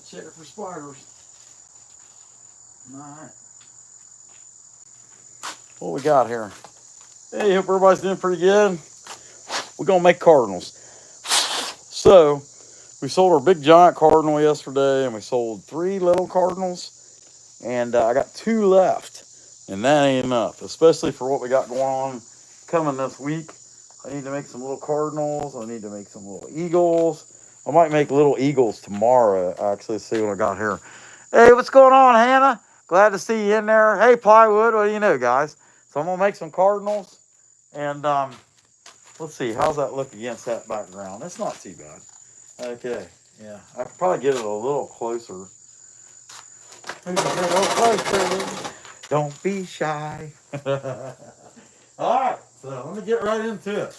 check for spiders. Alright. What we got here? Hey, hope everybody's doing pretty good. We're gonna make cardinals. So we sold our big giant cardinal yesterday, and we sold 3 little cardinals, and I got 2 left, and that ain't enough, especially for what we got going on coming this week. I need to make some little cardinals. I need to make some little eagles. I might make little eagles tomorrow. Actually, see what I got here. Hey, what's going on, Hannah? Glad to see you in there. Hey, Plywood, what do you know, guys? So I'm gonna make some cardinals, and let's see, how's that look against that background? It's not too bad. Okay, yeah, I could probably get it a little closer. Don't be shy. All right, so let me get right into it.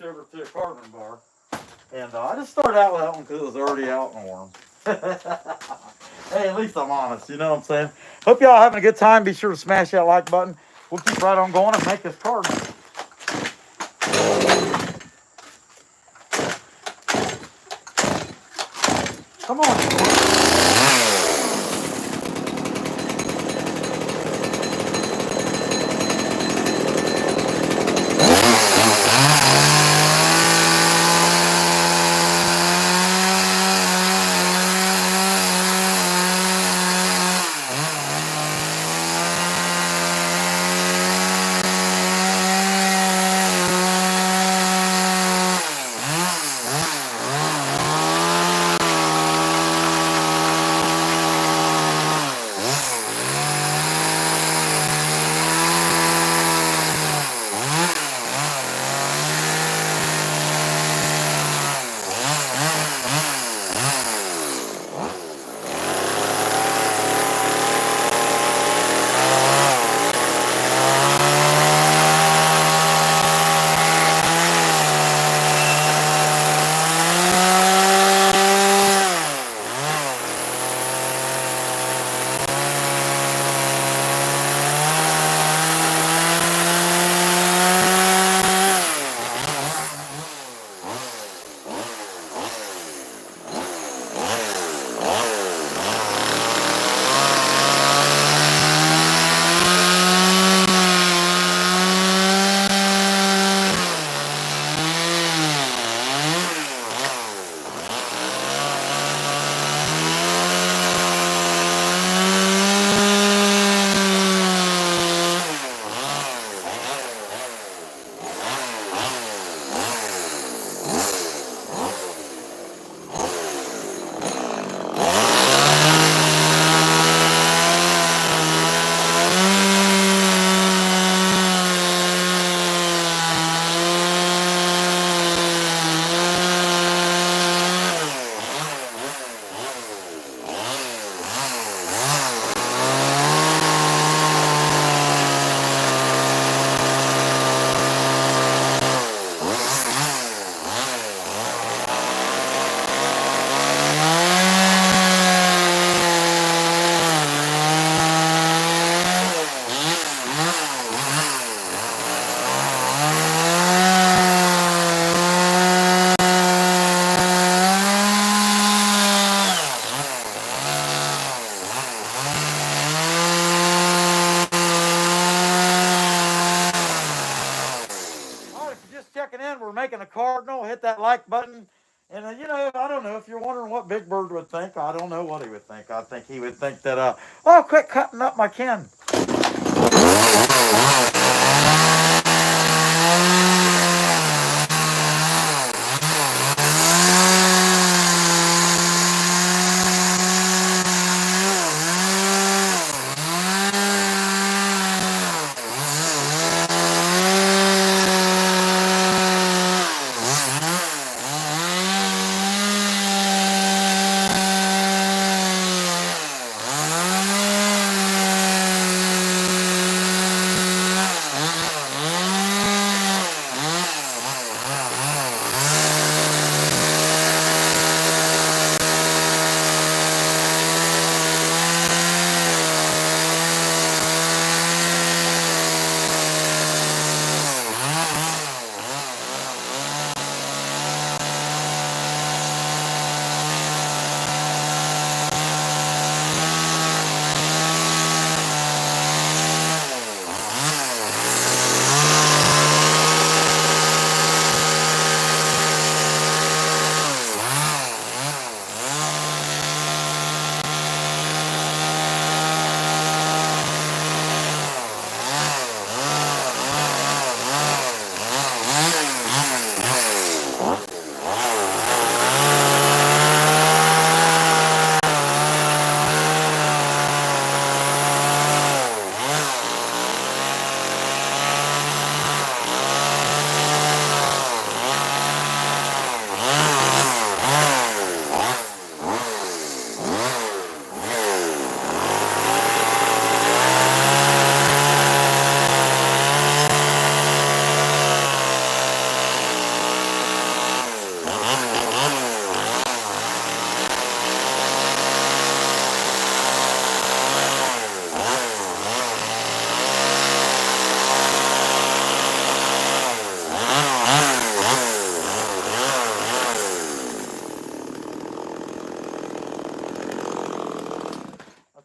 Over to a carbon bar, and I just started out with that one because it was already out and warm. Hey, at least I'm honest, you know what I'm saying? Hope y'all having a good time. Be sure to smash that like button. We'll keep right on going and make this cardinal. Come on. like button. And, you know, I don't know if you're wondering what Big Bird would think. I don't know what he would think. I think he would think that, oh, quit cutting up my kin.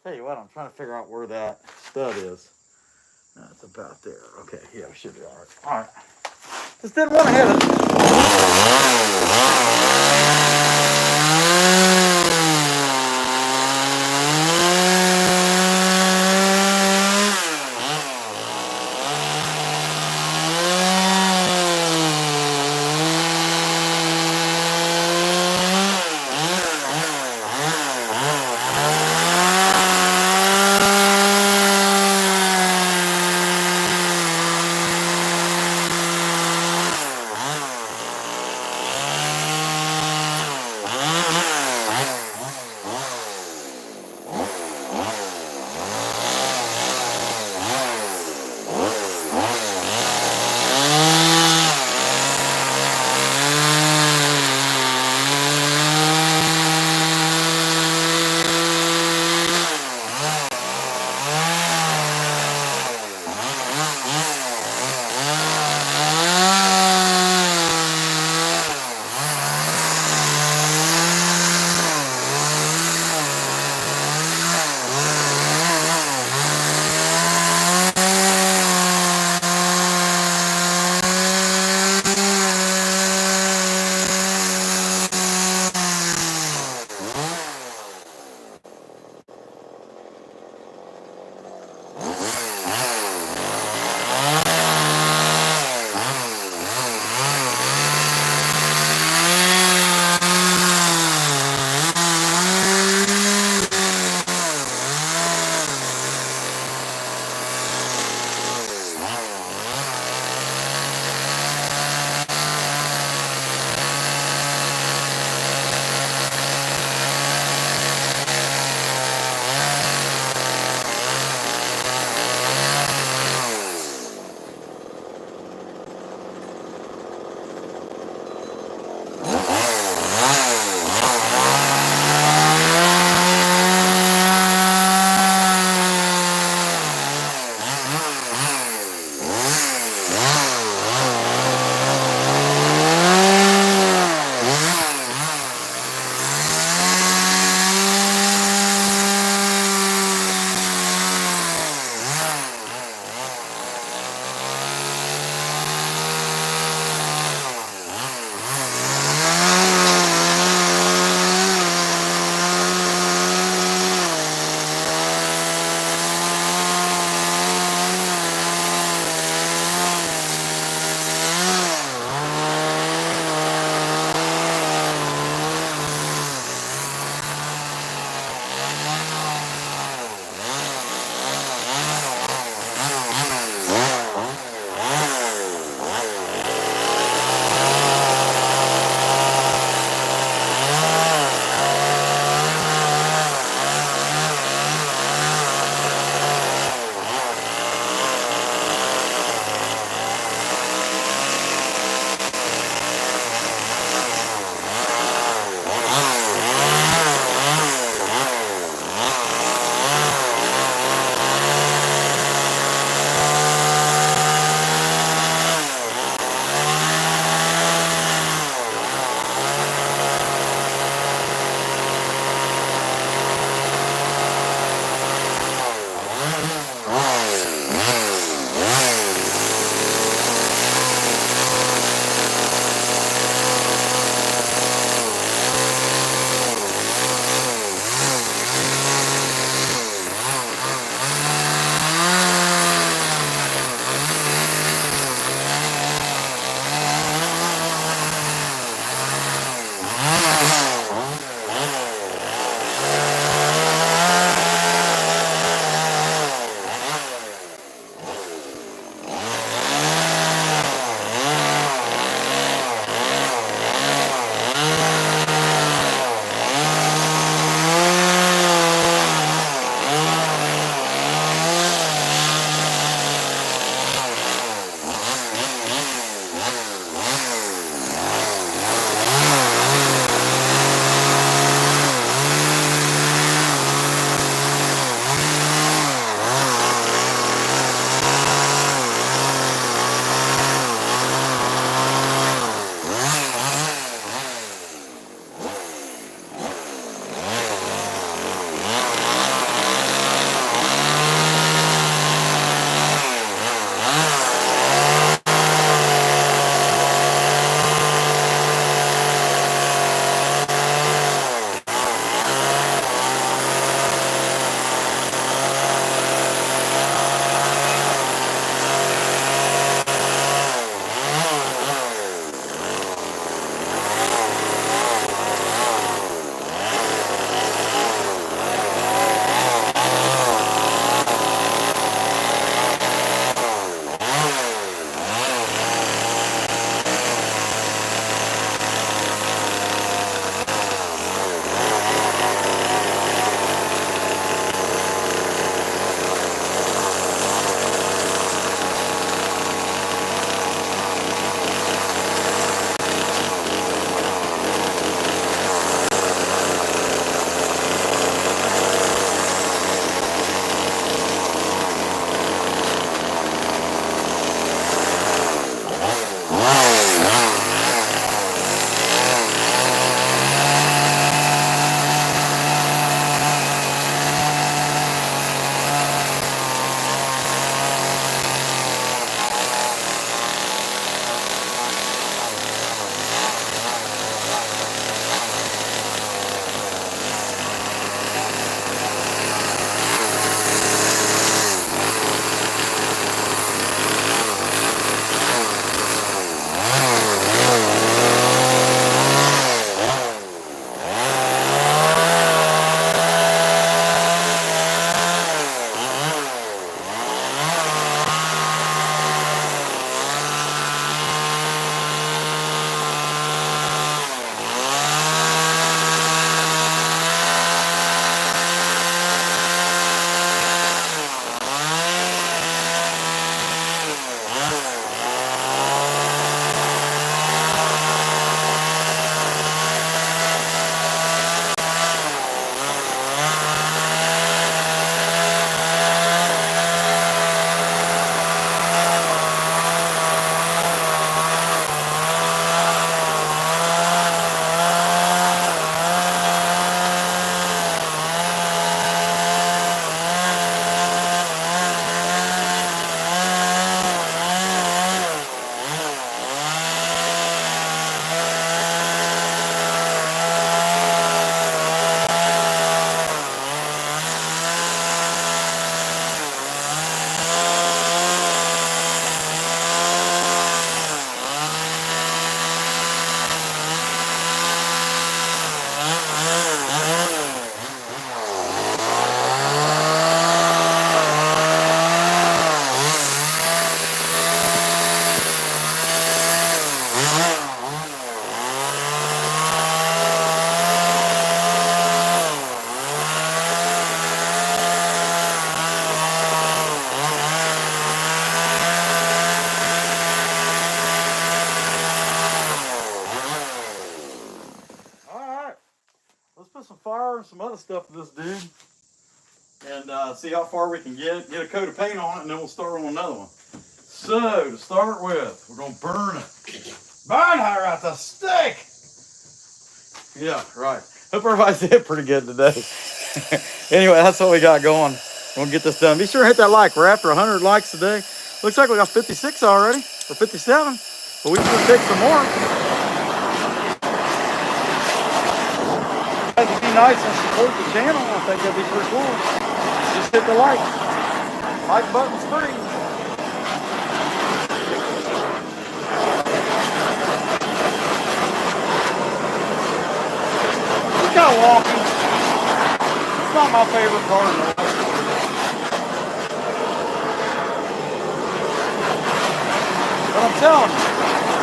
Tell you what, I'm trying to figure out where that stud is. That's about there. Okay, yeah, we should be all right. All right. Just didn't want to hit some fire and some other stuff to this dude. And see how far we can get a coat of paint on it, and then we'll start on another one. So, to start with, we're going to burn it. Burn her at the stake! Yeah, right. Hope everybody's did pretty good today. Anyway, that's what we got going. We'll get this done. Be sure to hit that like. We're after 100 likes today. Looks like we got 56 already, or 57. But we can take some more. If you be nice and support the channel, I think that'd be pretty cool. Just hit the like. Like button's free. Look how walking. It's not my favorite cardinal. But I'm telling you,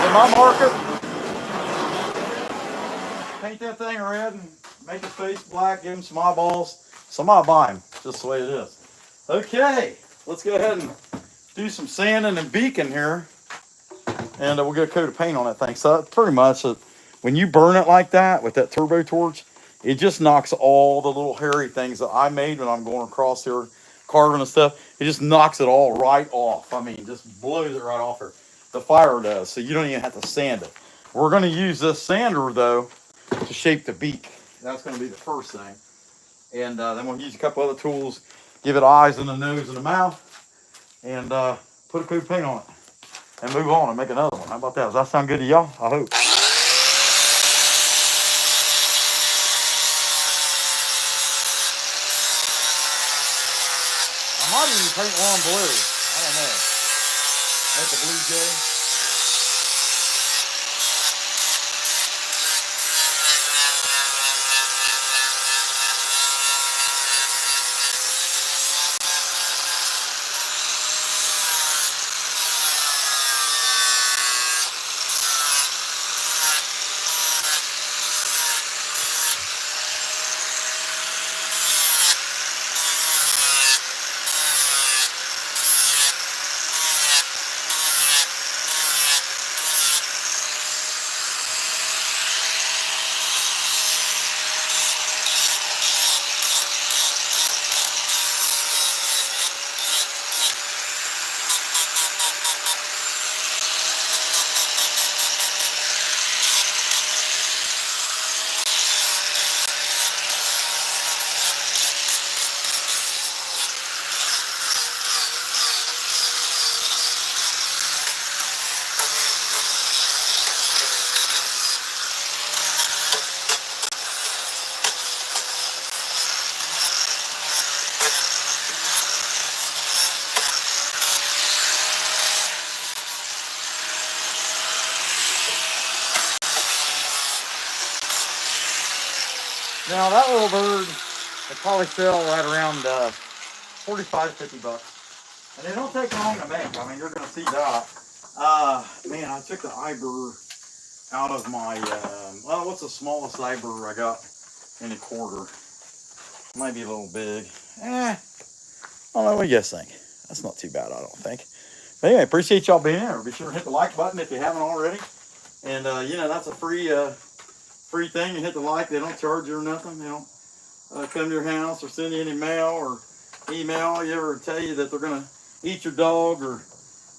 in my market, paint that thing red and make his face black, give him some eyeballs. Somebody buy him, just the way it is. Okay, let's go ahead and do some sanding and beaking here. And we'll get a coat of paint on that thing. So pretty much, when you burn it like that with that turbo torch, it just knocks all the little hairy things that I made when I'm going across here, carving and stuff. It just knocks it all right off. I mean, just blows it right off her. The fire does, so you don't even have to sand it. We're going to use this sander, though, to shape the beak. That's going to be the first thing. And then we'll use a couple other tools, give it eyes in the nose and the mouth, and put a coat of paint on it. And move on and make another one. How about that? Does that sound good to y'all? I hope. I might even paint one blue. I don't know. Make the blue jay. Now that little bird will probably sell right around 45, 50 bucks. And they don't take long to make. I mean, you're going to see that. Man, I took the iBurr out of my, well, what's the smallest iBurr I got in a quarter? Might be a little big. I don't know, what do you guys think? That's not too bad, I don't think. But anyway, appreciate y'all being here. Be sure to hit the like button if you haven't already. And, you know, that's a free thing. You hit the like. They don't charge you or nothing. They don't come to your house or send you any mail or email you ever tell you that they're going to eat your dog or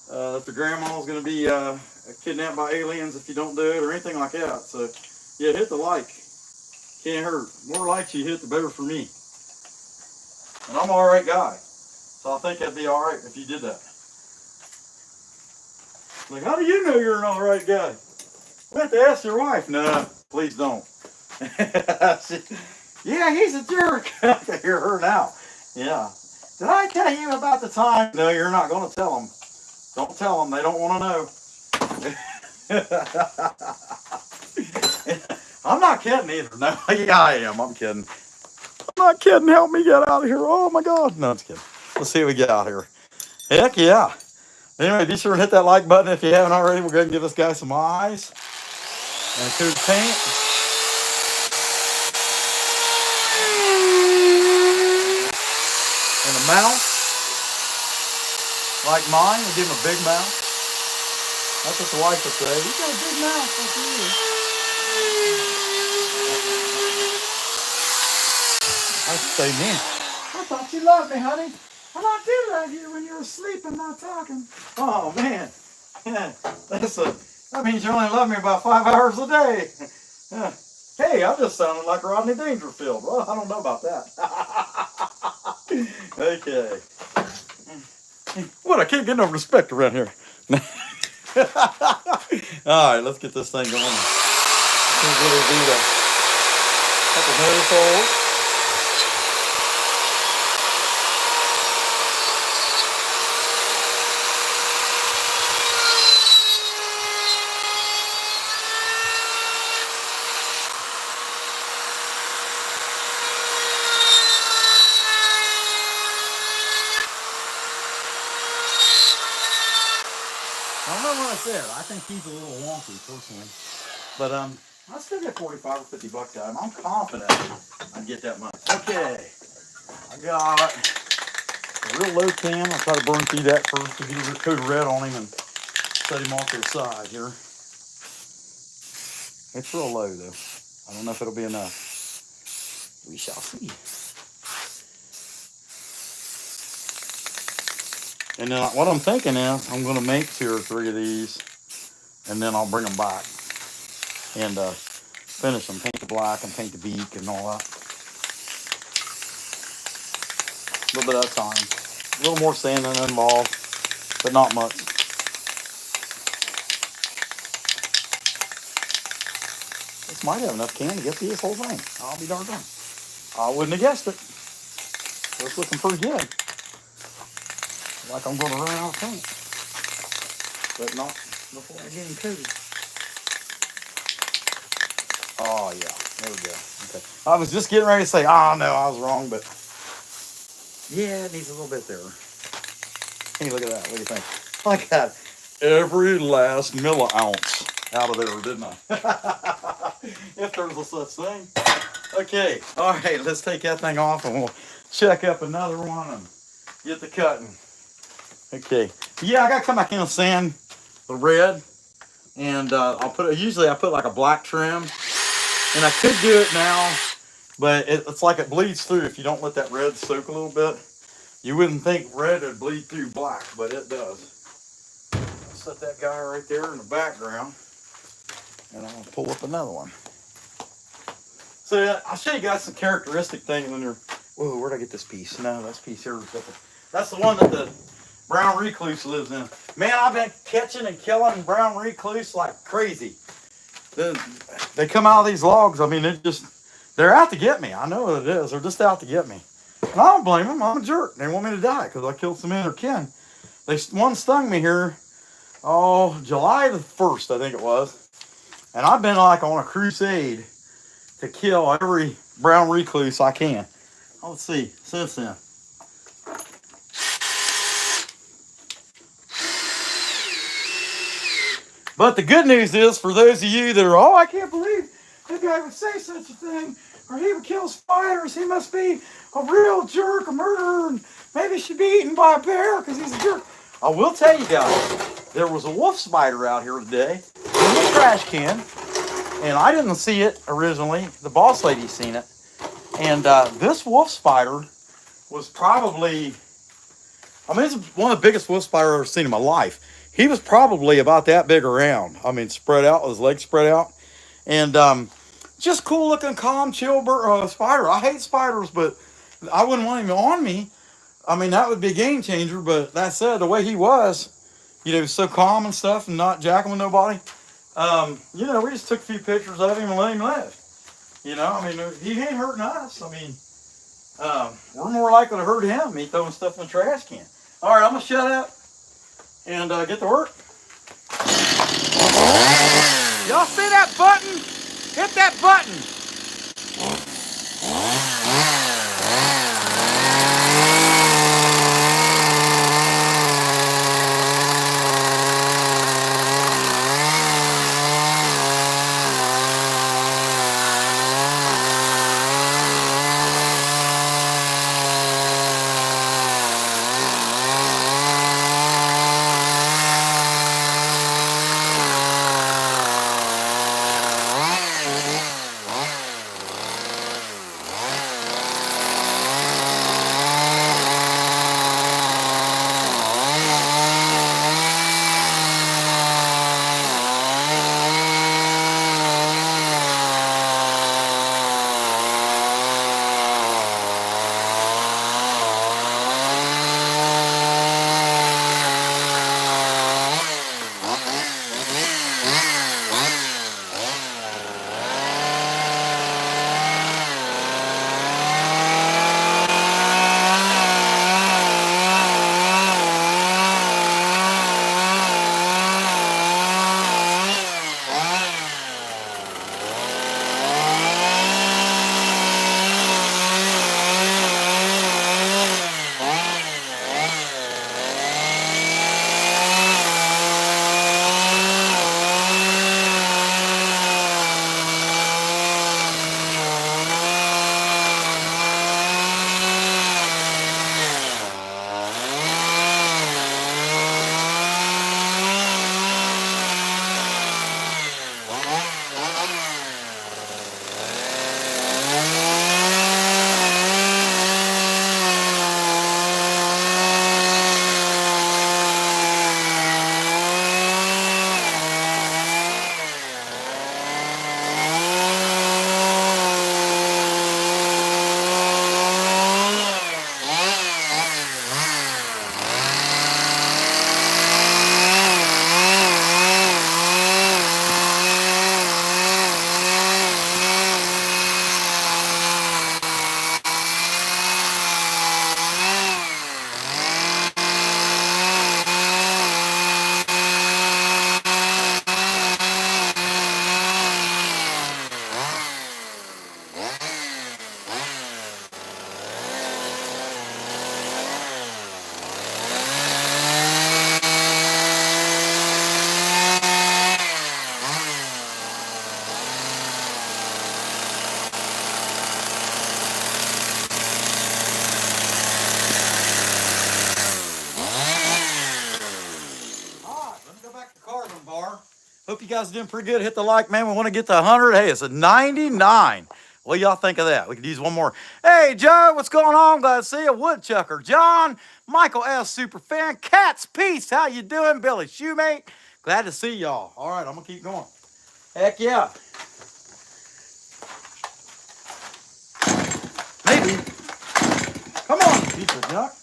that the grandma's going to be kidnapped by aliens if you don't do it or anything like that. So, yeah, hit the like. Can't hurt. The more likes you hit, the better for me. And I'm an alright guy. So I think that'd be alright if you did that. Like, how do you know you're an alright guy? We have to ask your wife. No, please don't. Yeah, he's a jerk. I can hear her now. Yeah. Did I tell you about the time? No, you're not going to tell them. Don't tell them. They don't want to know. I'm not kidding either. No, yeah, I am. I'm kidding. I'm not kidding. Help me get out of here. Oh, my God. No, I'm just kidding. Let's see what we get out here. Heck yeah. Anyway, be sure to hit that like button if you haven't already. We're going to give this guy some eyes and a coat of paint. And a mouth. Like mine, we give him a big mouth. That's what the wife would say. You got a big mouth. Like you. I say, man, I thought you loved me, honey. And I did love you when you were asleep and not talking. Oh, man. That means you only love me about 5 hours a day. Hey, I just sounded like Rodney Dangerfield. Well, I don't know about that. Okay. What? I can't get no respect around here. All right, let's get this thing going. Let's get it beat up. Couple nose holes. I don't know what I said. I think he's a little wonky, personally. But I still get 45 or 50 bucks out of him. I'm confident I'd get that much. Okay. I got a real low can. I'll try to burn through that first to get a coat of red on him and set him off to the side here. It's real low though. I don't know if it'll be enough. We shall see. And then what I'm thinking is I'm going to make 2 or 3 of these, and then I'll bring them back and finish them, paint the black and paint the beak and all that. A little bit at a time. A little more sanding involved, but not much. This might have enough can to get through this whole thing. I'll be darn done. I wouldn't have guessed it. It's looking pretty good. Like I'm going to run out of paint, but not before I get him coated. Oh yeah, there we go. Okay, I was just getting ready to say, oh no, I was wrong, but yeah, it needs a little bit there. Hey, look at that. What do you think? I got every last milliounce out of there, didn't I? If there's a such thing. Okay, all right, let's take that thing off and we'll check up another one and get the cutting. Okay, yeah, I gotta come back in and sand the red, and usually I put like a black trim, and I could do it now, but it's like it bleeds through if you don't let that red soak a little bit. You wouldn't think red would bleed through black, but it does. I'll set that guy right there in the background, and I'm gonna pull up another one. So I'll show you guys some characteristic things when you're, whoa, where'd I get this piece? No, this piece here. That's the one that the brown recluse lives in. Man, I've been catching and killing brown recluse like crazy. They come out of these logs. I mean, they're out to get me. I know what it is. They're just out to get me. And I don't blame them. I'm a jerk. They want me to die because I killed some of their kin. One stung me here, July the 1st, I think it was. And I've been like on a crusade to kill every brown recluse I can. Let's see, since then. But the good news is, for those of you that are, I can't believe that guy would say such a thing, or he would kill spiders, he must be a real jerk, a murderer, and maybe he should be eaten by a bear because he's a jerk. I will tell you guys, there was a wolf spider out here today in the trash can, and I didn't see it originally. The boss lady seen it. And this wolf spider was probably, it's one of the biggest wolf spiders I've ever seen in my life. He was probably about that big around. Spread out, his legs spread out. And just cool looking, calm, chill spider. I hate spiders, but I wouldn't want him on me. That would be a game changer. But that said, the way he was, so calm and stuff and not jacking with nobody. We just took a few pictures of him and let him live. He ain't hurting us. We're more likely to hurt him, me throwing stuff in the trash can. All right, I'm going to shut up and get to work. Y'all see that button? Hit that button. Hope you guys are doing pretty good. Hit the like, man. We want to get to 100. Hey, it's a 99. What do y'all think of that? We could use one more. Hey, Joe, what's going on? Glad to see you. Woodchucker, John, Michael S. Superfan, Cat's Peace. How you doing? Billy Shoemate. Glad to see y'all. All right, I'm going to keep going. Heck yeah. Maybe. Come on, piece of junk.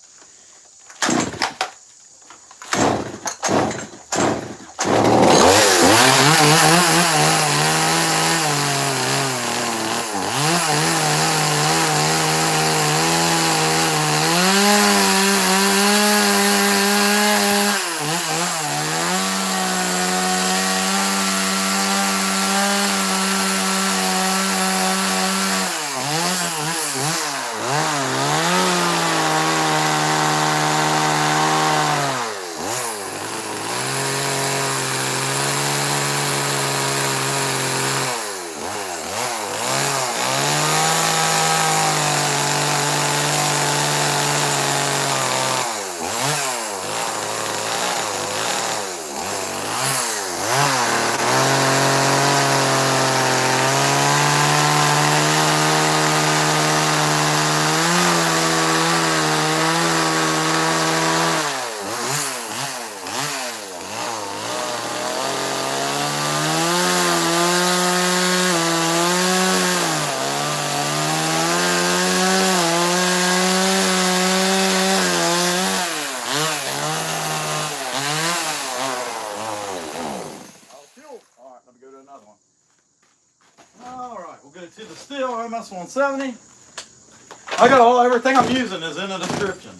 To the STIHL MS170. I got everything I'm using is in the description.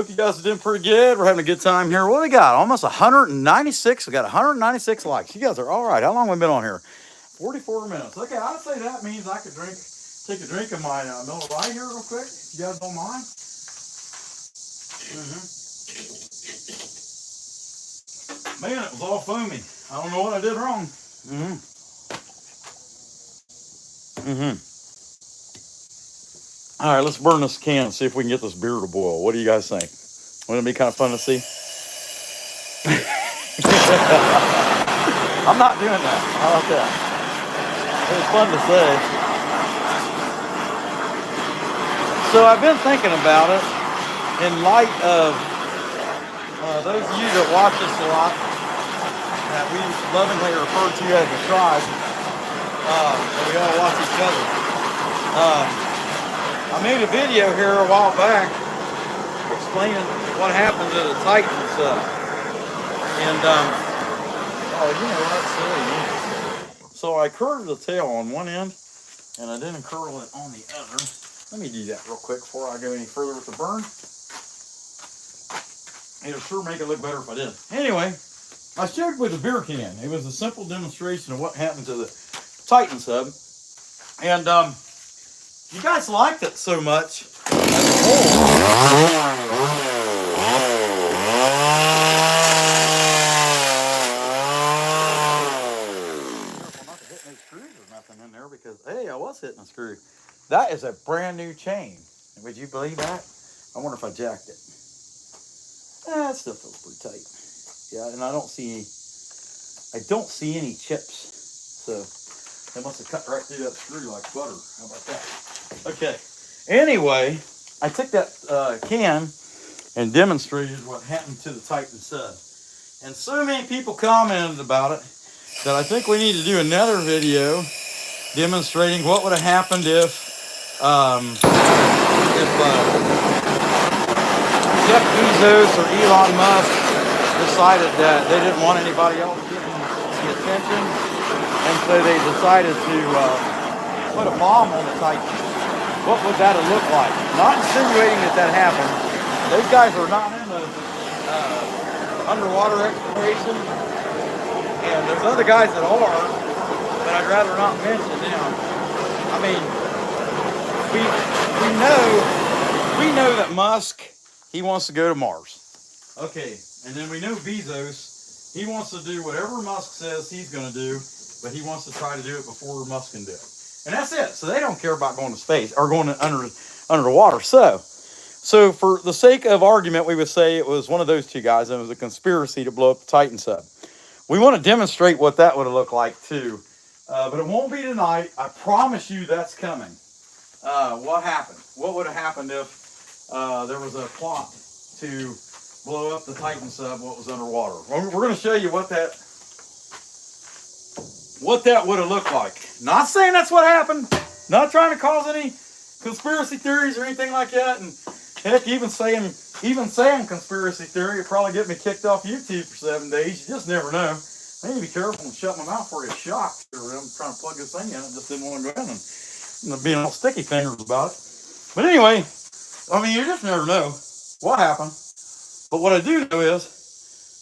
Hope you guys are doing pretty good. We're having a good time here. What do we got? Almost 196. We got 196 likes. You guys are all right. How long have we been on here? 44 minutes. Okay, I'd say that means I could take a drink of my Miller Lite here real quick, if you guys don't mind. Man, it was all foamy. I don't know what I did wrong. All right, let's burn this can and see if we can get this beer to boil. What do you guys think? Wouldn't it be kind of fun to see? I'm not doing that. How about that? It was fun to say. So I've been thinking about it in light of those of you that watch us a lot, that we lovingly refer to as a tribe, and we all watch each other. I made a video here a while back explaining what happened to the Titans. So I curled the tail on one end, and I didn't curl it on the other. Let me do that real quick before I go any further with the burn. It'll sure make it look better if I did. Anyway, I showed with the beer can. It was a simple demonstration of what happened to the Titan sub. And you guys liked it so much as a whole. Careful not to hit no screws or nothing in there, because hey, I was hitting a screw. That is a brand new chain. Would you believe that? I wonder if I jacked it. It still feels pretty tight. Yeah, and I don't see any chips. So they must have cut right through that screw like butter. How about that? Okay. Anyway, I took that can and demonstrated what happened to the Titan sub. And so many people commented about it that I think we need to do another video demonstrating what would have happened if Jeff Bezos or Elon Musk decided that they didn't want anybody else getting the attention, and so they decided to put a bomb on the Titan. What would that have looked like? Not insinuating that happened. Those guys are not into underwater exploration, and there's other guys that are, but I'd rather not mention them. I mean, we know that Musk, he wants to go to Mars. Okay, and then we know Bezos, he wants to do whatever Musk says he's going to do, but he wants to try to do it before Musk can do it. And that's it. So they don't care about going to space or going under the water. So for the sake of argument, we would say it was one of those two guys, and it was a conspiracy to blow up the Titan sub. We want to demonstrate what that would have looked like too, but it won't be tonight. I promise you that's coming. What happened? What would have happened if there was a plot to blow up the Titan sub, what was underwater? We're going to show you what that would have looked like. Not saying that's what happened. Not trying to cause any conspiracy theories or anything like that. And heck, even saying conspiracy theory would probably get me kicked off YouTube for 7 days. You just never know. I need to be careful and shut my mouth before I get shocked. I'm trying to plug this thing in. I just didn't want to go in and being all sticky fingers about it. But anyway, I mean, you just never know what happened. But what I do know is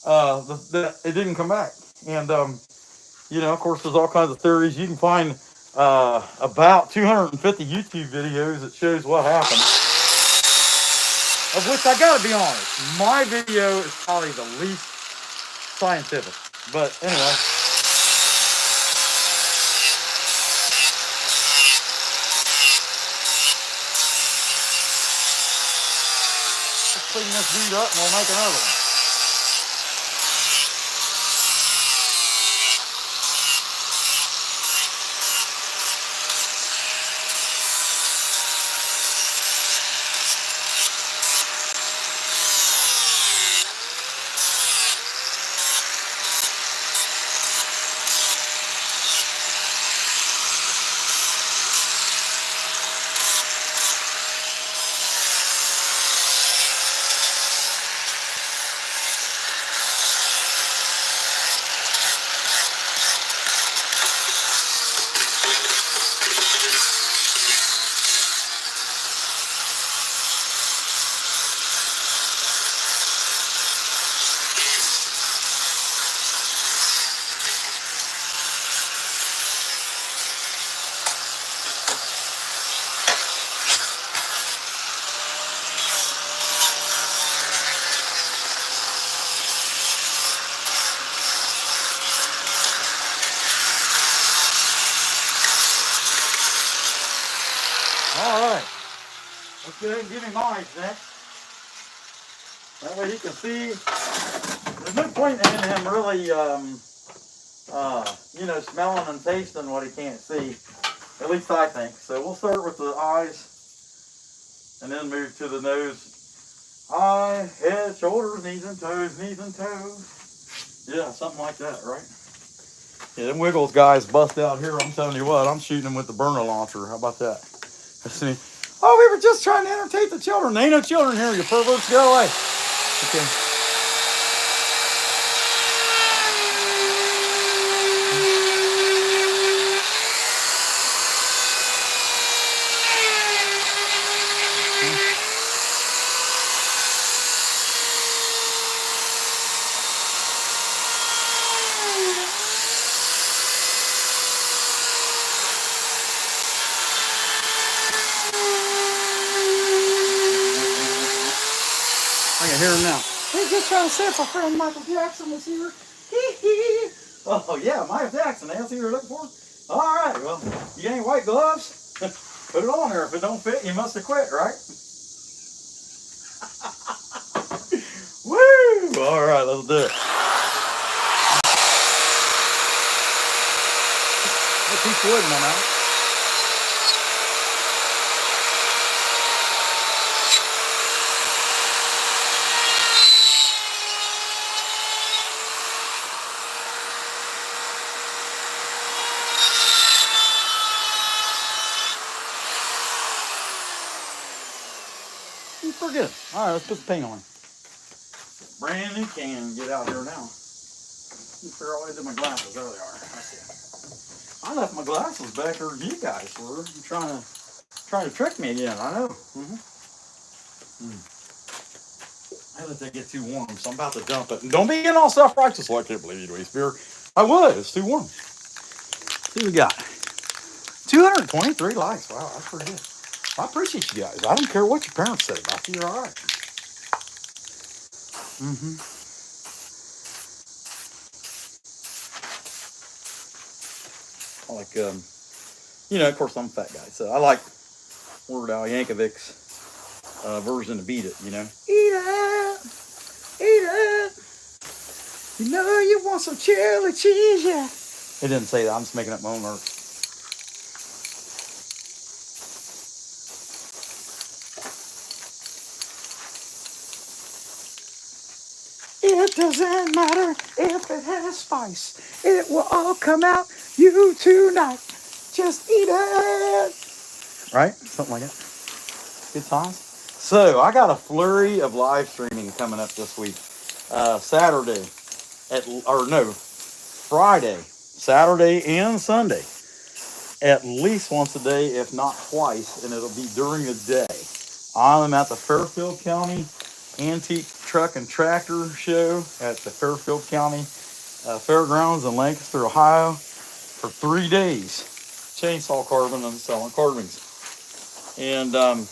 that it didn't come back. And, you know, of course, there's all kinds of theories. You can find about 250 YouTube videos that shows what happened. Of which I got to be honest, my video is probably the least scientific. But anyway. Clean this dude up and we'll make another one. go ahead and give him eyes next. That way he can see. There's no point in him really, you know, smelling and tasting what he can't see. At least I think. So we'll start with the eyes and then move to the nose. Eye, head, shoulders, knees and toes, knees and toes. Yeah, something like that, right? Yeah, them Wiggles guys bust out here. I'm telling you what, I'm shooting them with the burner launcher. How about that? Let's see. Oh, we were just trying to entertain the children. There ain't no children here, you perverts. Go away. Okay. I can hear him now. We're just trying to say if our friend Michael Jackson was here. Oh, yeah, Michael Jackson. That's who you're looking for? All right, well, you got any white gloves? Put it on there. If it don't fit, you must have quit, right? Woo! All right, let's do it. Put a piece of wood in my mouth. Forget it. All right, let's put the paint on. Brand new can. Get out here now. Let me figure out what I did my glasses. There they are. I see. I left my glasses back where you guys were. You're trying to trick me again. I know. I let that get too warm, so I'm about to dump it. And don't be getting all self-righteous like I can't believe you, Beer. I would. It's too warm. See what we got. 223 likes. Wow, that's pretty good. I appreciate you guys. I don't care what your parents say about you. You're all right. I like, you know, of course, I'm a fat guy, so I like Weird Al Yankovic's version to Beat It, you know. Eat it! Eat it! You know you want some chili cheese, yeah. It didn't say that. I'm just making up my own words. It doesn't matter if it has spice. It will all come out you tonight. Just eat it. Right? Something like that. Good times. So, I got a flurry of live streaming coming up this week. Saturday, Friday, Saturday and Sunday. At least once a day, if not twice, and it'll be during the day. I'm at the Fairfield County Antique Truck and Tractor Show at the Fairfield County Fairgrounds in Lancaster, Ohio for 3 days. Chainsaw carving and selling carvings. And I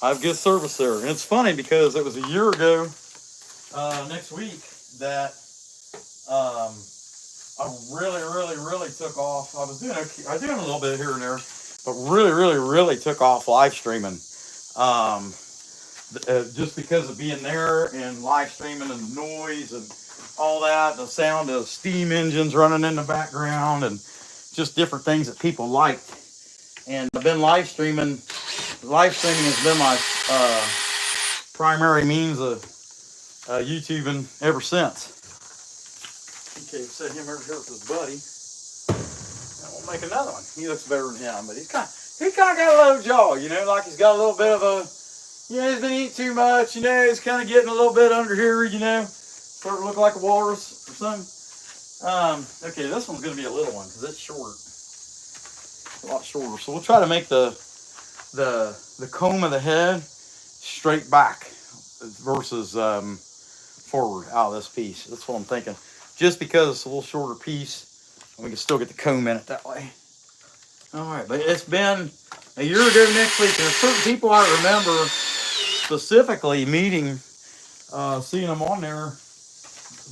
have good service there. And it's funny because it was a year ago next week that I really took off. I was doing a little bit here and there, but really took off live streaming. Just because of being there and live streaming and the noise and all that, the sound of steam engines running in the background and just different things that people liked. And I've been live streaming. Live streaming has been my primary means of YouTubing ever since. Okay, set him over here with his buddy. And we'll make another one. He looks better than him, but he kind of got a low jaw, you know, like he's got a little bit of a, you know, he's been eating too much, you know, he's kind of getting a little bit under here, you know, sort of look like a walrus or something. Okay, this one's going to be a little one because it's short. A lot shorter. So we'll try to make the comb of the head straight back versus forward out of this piece. That's what I'm thinking. Just because it's a little shorter piece, and we can still get the comb in it that way. All right, but it's been a year ago next week. There's certain people I remember specifically meeting, seeing them on there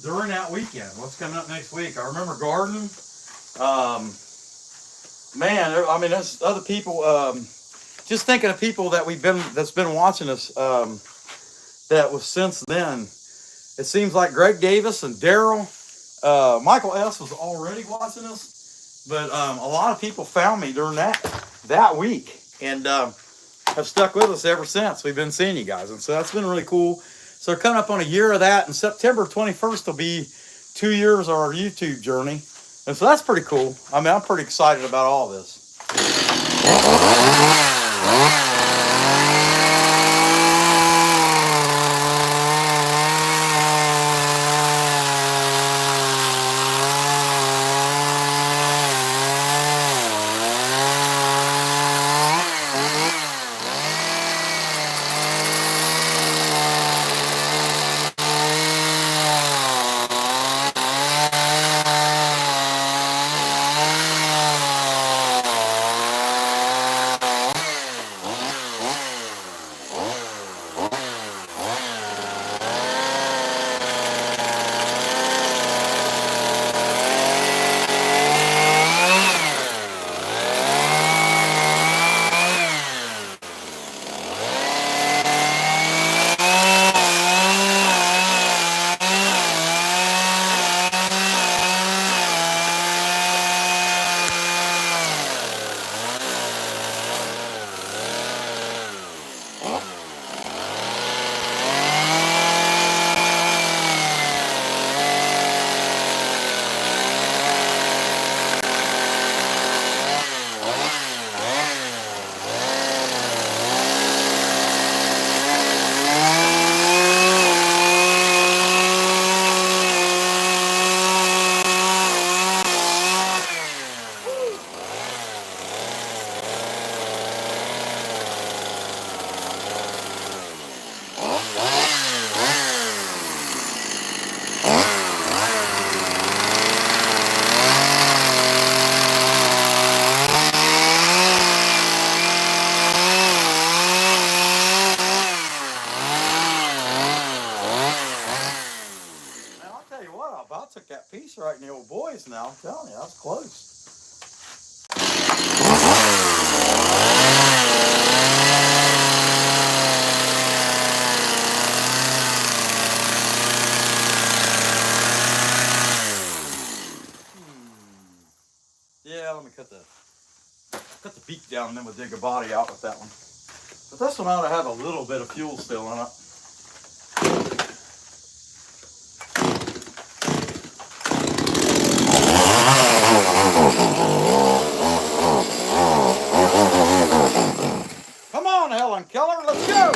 during that weekend. What's coming up next week? I remember gardening. Man, I mean, there's other people. just thinking of people that that's been watching us, that was since then. It seems like Greg Davis and Daryl, Michael S. was already watching us, but a lot of people found me during that week, and have stuck with us ever since. We've been seeing you guys, and so that's been really cool. So we're coming up on a year of that, and September 21st will be 2 years of our YouTube journey, and so that's pretty cool. I mean, I'm pretty excited about all this. I took that piece right in the old boys now. I'm telling you, that's close. Yeah, let me cut the beak down, and then we'll dig a body out with that one. But this one ought to have a little bit of fuel still in it. Come on, Helen Keller, let's go!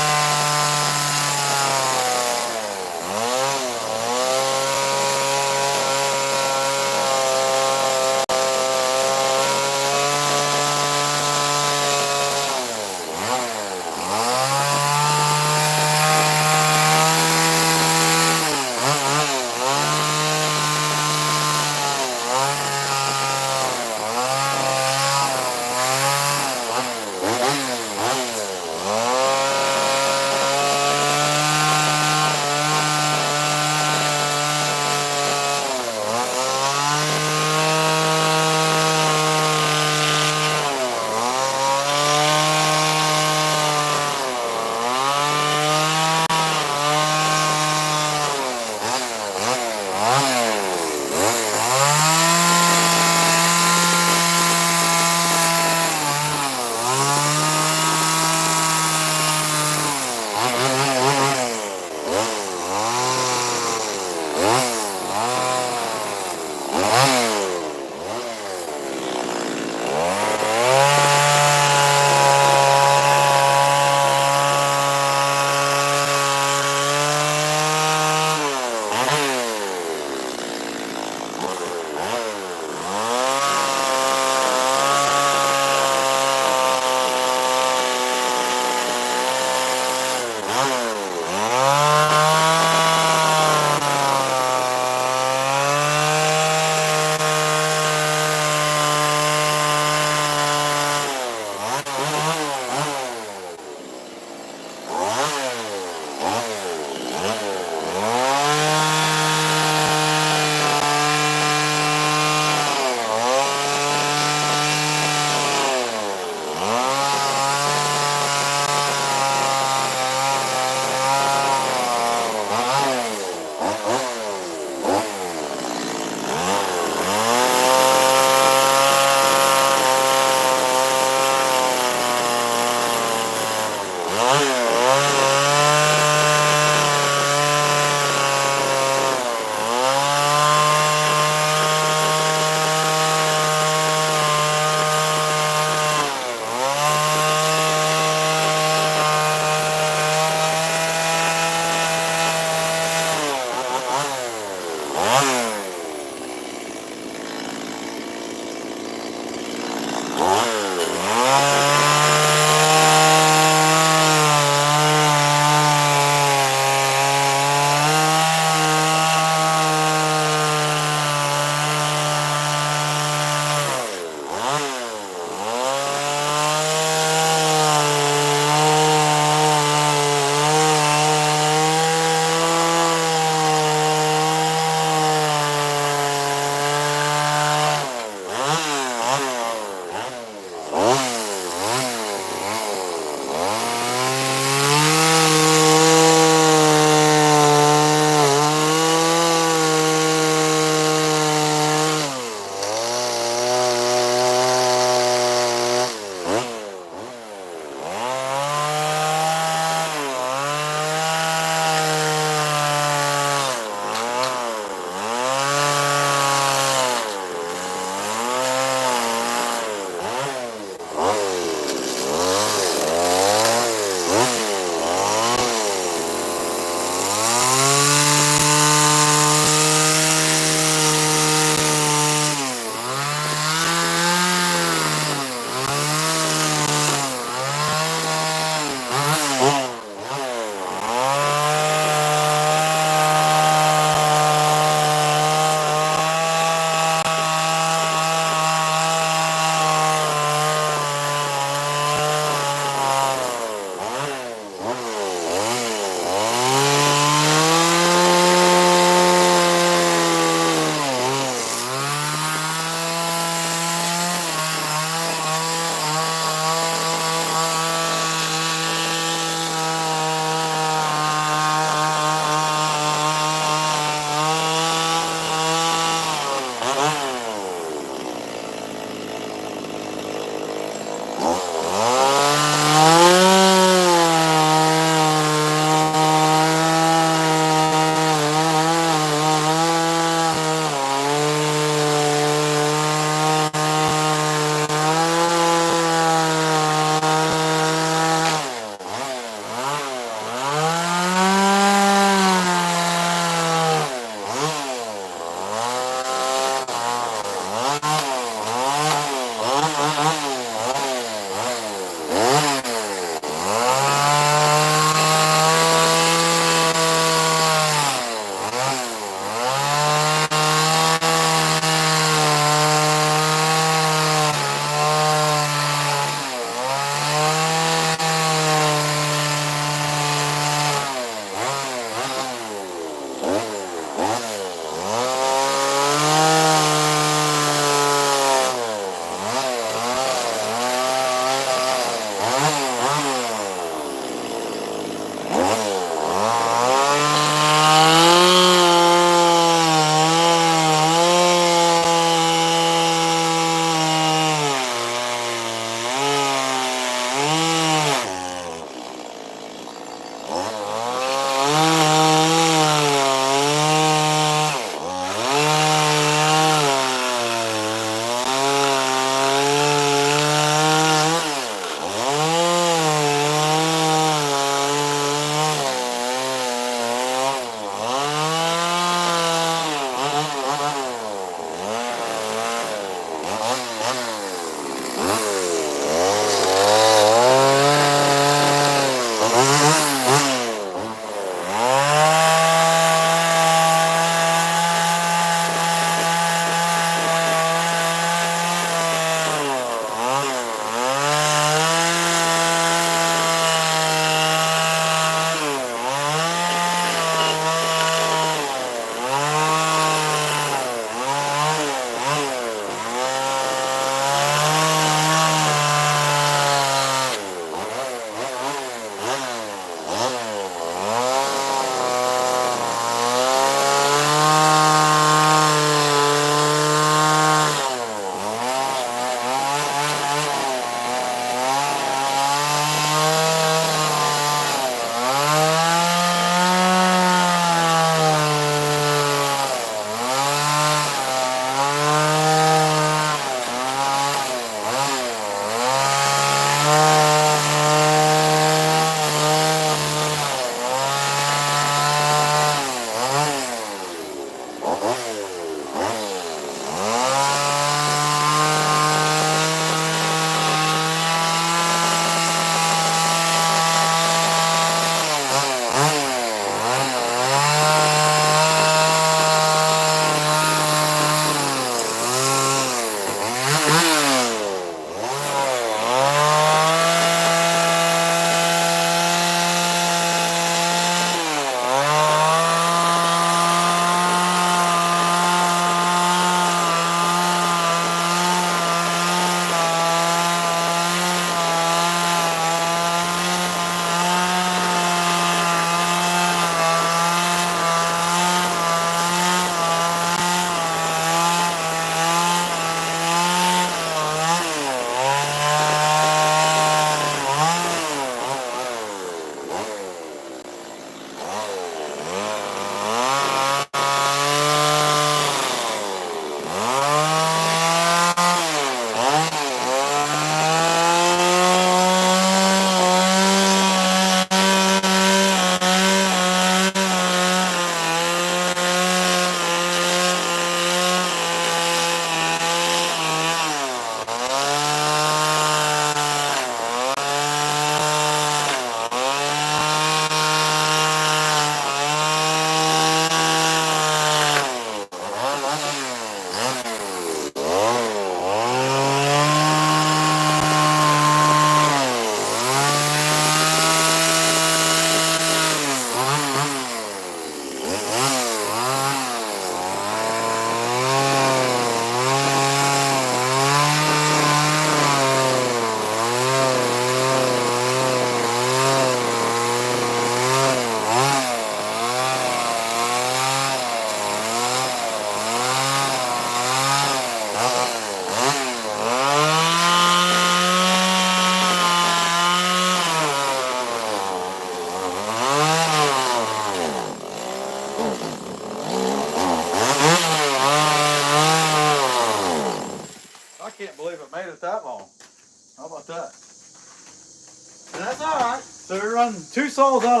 two saws out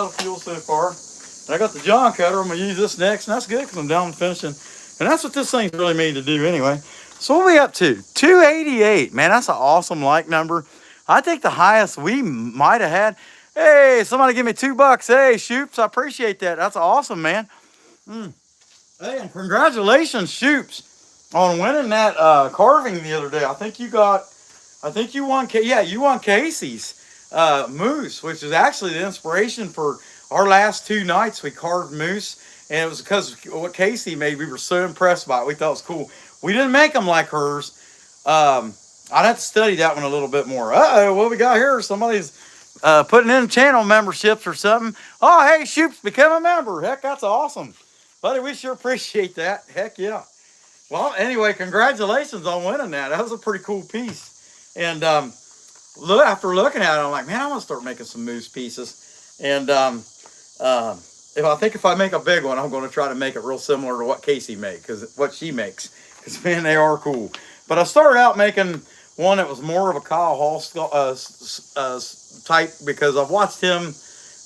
of fuel so far. And I got the John cutter. I'm gonna use this next, and that's good because I'm down finishing. And that's what this thing's really made to do anyway. So what are we up to? 288, man. That's an awesome like number. I think the highest we might have had. Hey, somebody give me $2. Hey, Shoops, I appreciate that. That's awesome, man. Hey, and congratulations, Shoops, on winning that carving the other day. I think you won. Yeah, you won Casey's moose, which is actually the inspiration for our last 2 nights. We carved moose, and it was because of what Casey made. We were so impressed by it. We thought it was cool. We didn't make them like hers. I'd have to study that one a little bit more. Uh-oh, what we got here? Somebody's putting in channel memberships or something. Oh, hey, Shoops, become a member. Heck, that's awesome. Buddy, we sure appreciate that. Heck yeah. Well, anyway, congratulations on winning that. That was a pretty cool piece. And after looking at it, I'm like, man, I want to start making some moose pieces. And if I make a big one, I'm going to try to make it real similar to what Casey makes, what she makes. Because, man, they are cool. But I started out making one that was more of a Kyle Hall type, because I've watched him,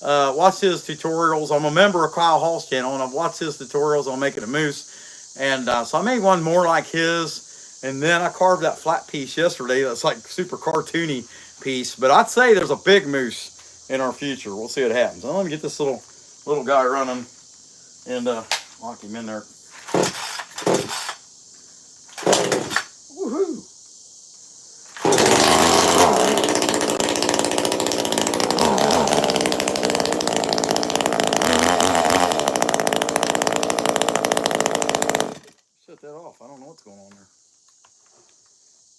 watched his tutorials. I'm a member of Kyle Hall's channel, and I've watched his tutorials on making a moose. And so I made one more like his, and then I carved that flat piece yesterday. That's like super cartoony piece. But I'd say there's a big moose in our future. We'll see what happens. So let me get this little guy running and lock him in there. Woohoo! Shut that off. I don't know what's going on there.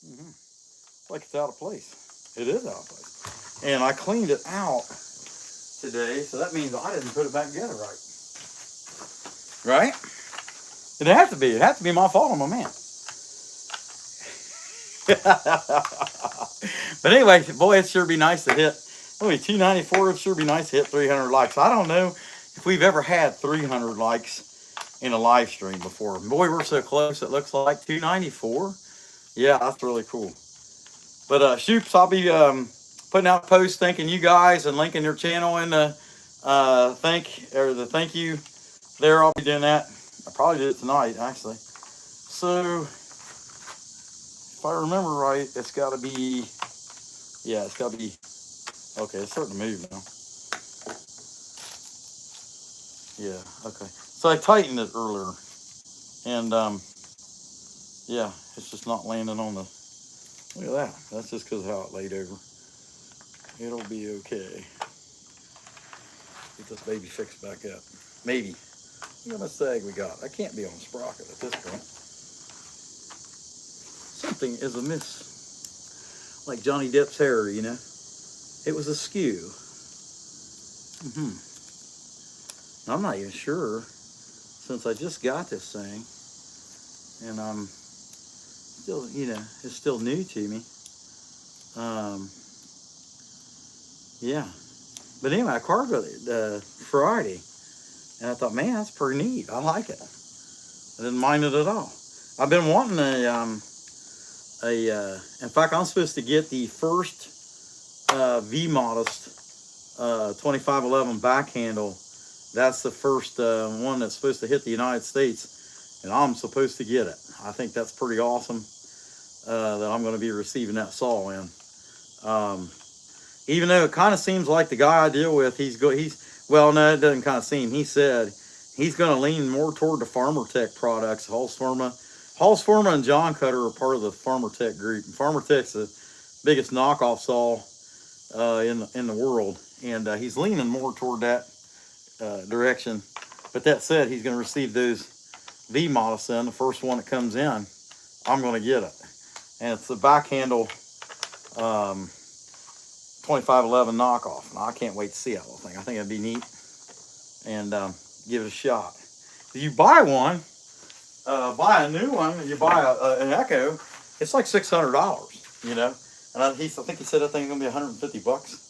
It's like it's out of place. It is out of place. And I cleaned it out today, so that means I didn't put it back together right. Right? It'd have to be. It'd have to be my fault. I'm a man. But anyway, boy, it sure be nice to hit. Only 294. It sure be nice to hit 300 likes. I don't know if we've ever had 300 likes in a live stream before. Boy, we're so close. It looks like 294. Yeah, that's really cool. But Shoops, I'll be putting out posts thanking you guys and linking your channel in the thank you there. I'll be doing that. I probably did it tonight, actually. So if I remember right, it's got to be, yeah, it's got to be, okay, it's starting to move now. Yeah, okay. So I tightened it earlier, and yeah, it's just not landing on the, look at that. That's just because of how it laid over. It'll be okay. Get this baby fixed back up. Maybe. Look how much sag we got. I can't be on a sprocket at this point. Something is amiss. Like Johnny Depp's hair, you know. It was askew. I'm not even sure, since I just got this thing, and I'm still, you know, it's still new to me. Yeah. But anyway, I carved it Friday, and I thought, man, that's pretty neat. I like it. I didn't mind it at all. I've been wanting in fact, I'm supposed to get the first V-Modest 2511 back handle. That's the first one that's supposed to hit the United States, and I'm supposed to get it. I think that's pretty awesome that I'm going to be receiving that saw in. Even though it kind of seems like the guy I deal with, well, no, it doesn't kind of seem. He said he's going to lean more toward the FarmerTech products. Hallsforma and JONCUTTER are part of the FarmerTech group. FarmerTech's the biggest knockoff saw in the world, and he's leaning more toward that direction. But that said, he's going to receive those V-Models in. The first one that comes in, I'm going to get it. And it's the back handle 2511 knockoff. Now, I can't wait to see that little thing. I think it'd be neat, and give it a shot. If you buy one, buy a new one, and you buy an Echo, it's like $600, you know. And I think he said that thing's gonna be $150.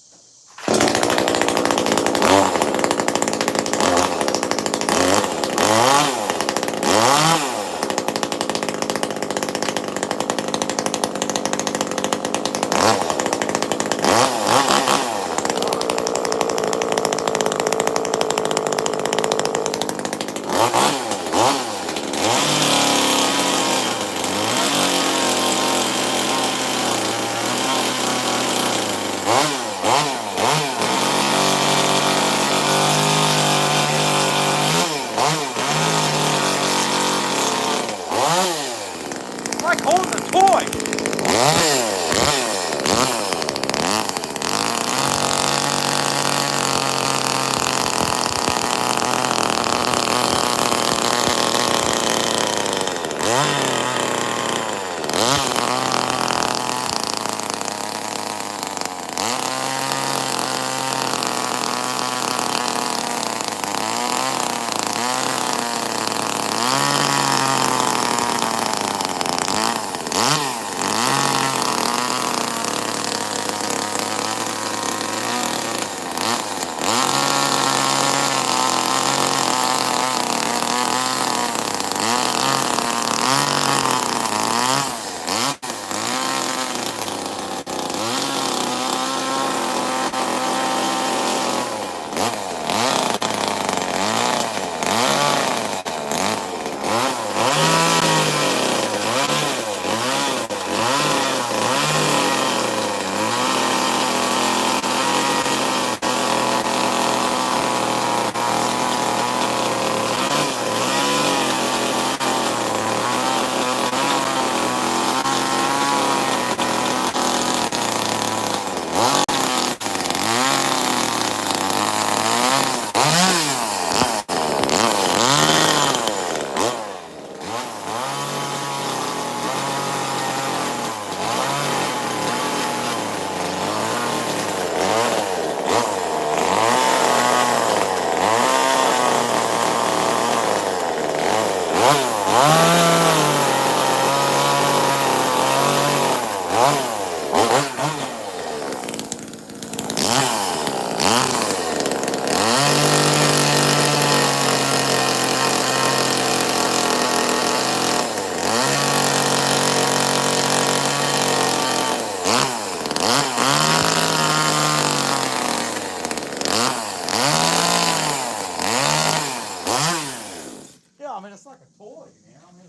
I mean, it's like a toy, man. I mean,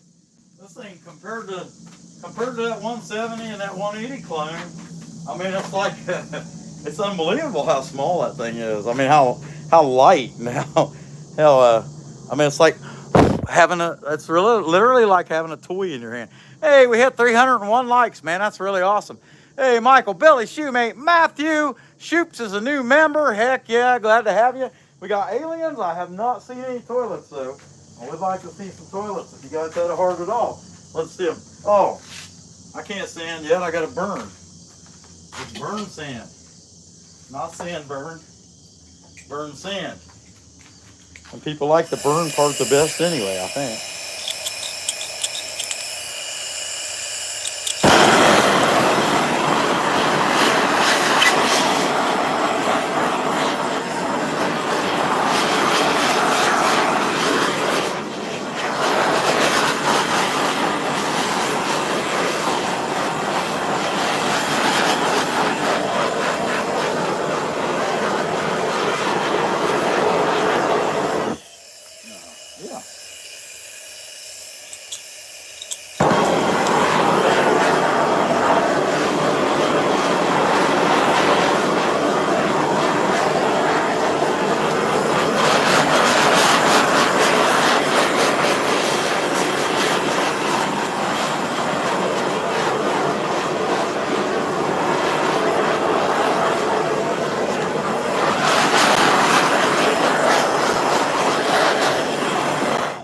this thing compared to that 170 and that 180 clone, I mean, it's like it's unbelievable how small that thing is. I mean, how light and how I mean, it's like having it's really literally like having a toy in your hand. Hey, we hit 301 likes, man. That's really awesome. Hey, Michael, Billy, Shoemate, Matthew, Shoops is a new member. Heck yeah, glad to have you. We got aliens. I have not seen any toilets though. I would like to see some toilets if you guys had a heart at all. Let's see them. Oh, I can't sand yet. I got to burn. It's burn sand. Not sand burn. Burn sand. And people like the burn part the best anyway, I think. Yeah.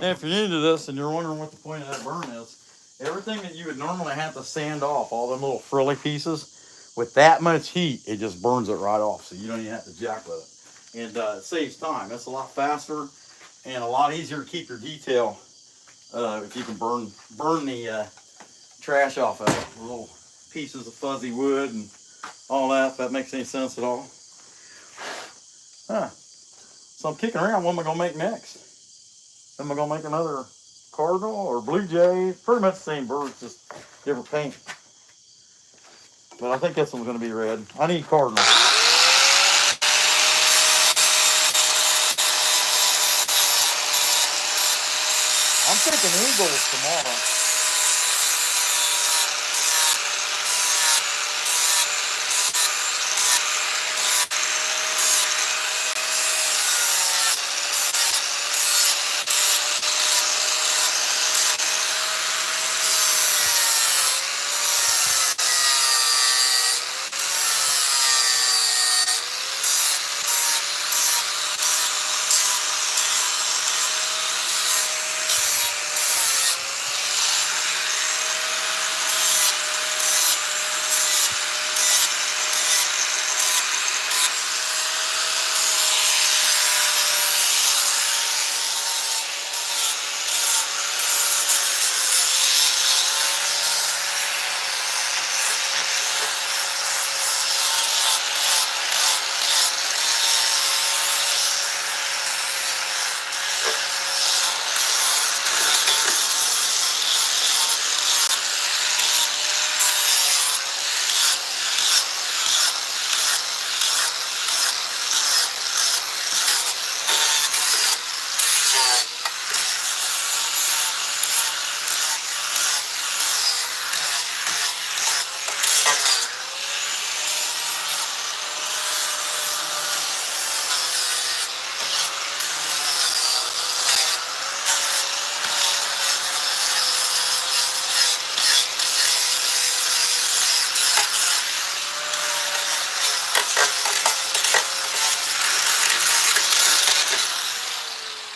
And if you're new to this and you're wondering what the point of that burn is, everything that you would normally have to sand off, all them little frilly pieces, with that much heat, it just burns it right off. So you don't even have to jack with it. And it saves time. It's a lot faster and a lot easier to keep your detail if you can burn the trash off of it. The little pieces of fuzzy wood and all that, if that makes any sense at all. Huh. So I'm kicking around, what am I going to make next? Am I going to make another cardinal or blue jay? Pretty much the same birds, just different paint. But I think this one's going to be red. I need cardinal. I'm thinking eagles tomorrow.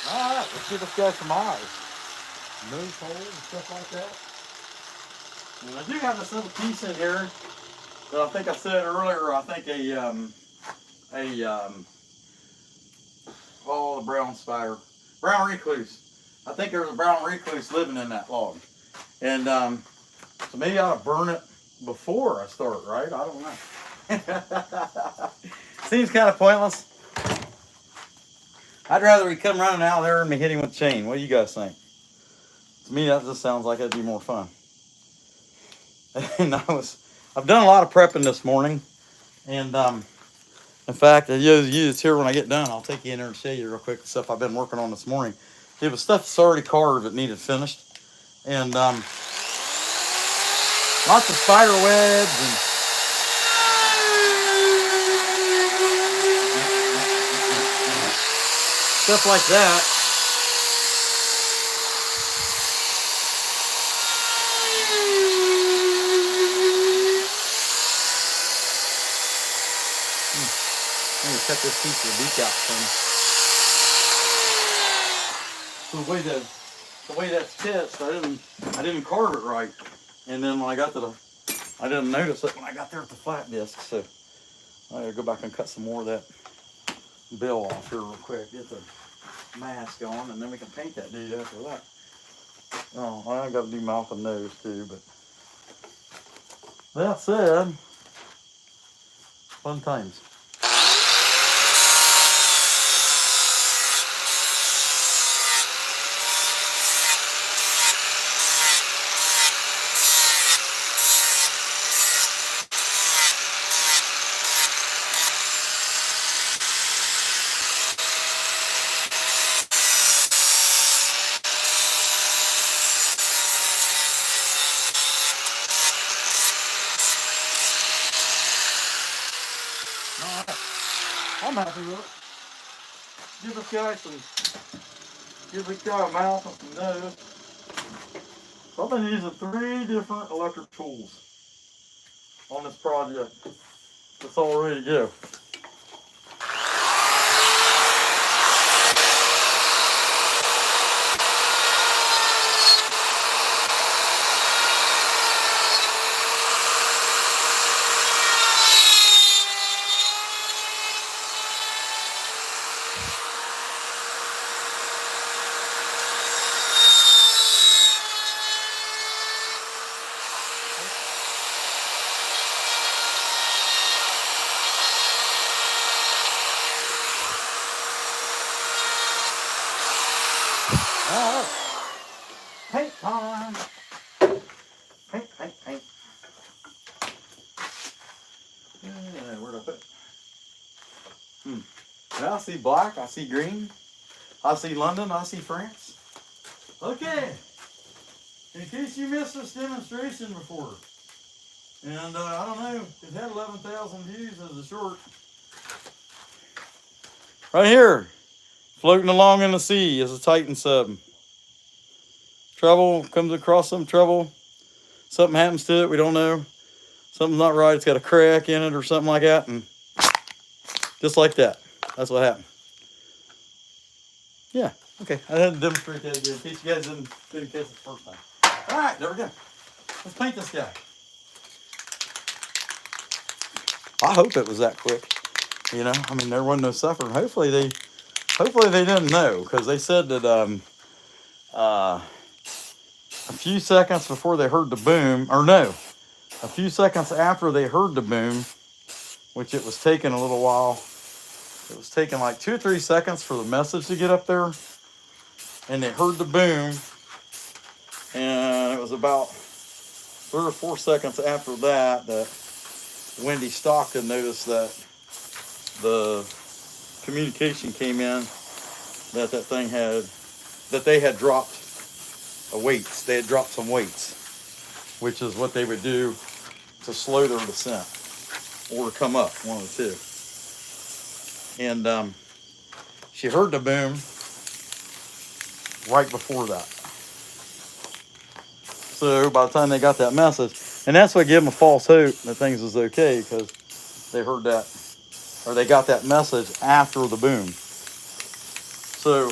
Alright, let's give this guy some eyes. Nose hole and stuff like that. And I do have this little piece in here that I think I said earlier, I think the brown spider. Brown recluse. I think there's a brown recluse living in that log. And so maybe I ought to burn it before I start, right? I don't know. Seems kind of pointless. I'd rather he come running out there and me hit him with a chain. What do you guys think? To me, that just sounds like it'd be more fun. And I've done a lot of prepping this morning. And in fact, you just here when I get done, I'll take you in there and show you real quick the stuff I've been working on this morning. It was stuff that's already carved that needed finished. And lots of spider webs and stuff like that. Let me cut this piece of the beak out from. So the way that's pitched, I didn't carve it right, and then when I got to I didn't notice it when I got there at the flat disc. So I gotta go back and cut some more of that bill off here real quick. Get the mask on, and then we can paint that dude after that. Oh, I got to do mouth and nose too, but that said, fun times. I'm happy with it. Give this guy a mouth and some nose. So I've been using 3 different electric tools on this project. It's all ready to go. All right. Paint time. Paint. Yeah, where'd I put it? Now I see black, I see green, I see London, I see France. Okay. In case you missed this demonstration before, and I don't know, it had 11,000 views as a short. Right here, floating along in the sea is a Titan sub. Trouble, comes across some trouble. Something happens to it, we don't know. Something's not right, it's got a crack in it or something like that, and just like that. That's what happened. Yeah, okay, I had to demonstrate that again in case you guys didn't catch it the first time. All right, there we go. Let's paint this guy. I hope it was that quick. You know, I mean, there wasn't no suffering. Hopefully they didn't know, because they said that a few seconds before they heard the boom, or no, a few seconds after they heard the boom, which it was taking a little while. It was taking like 2 or 3 seconds for the message to get up there, and they heard the boom, and it was about 3 or 4 seconds after that that Wendy Stockton noticed that the communication came in that they had dropped weights. They had dropped some weights, which is what they would do to slow their descent or to come up, one of the two. And she heard the boom right before that. So by the time they got that message, and that's what gave them a false hope that things was okay, because they heard that, or they got that message after the boom. So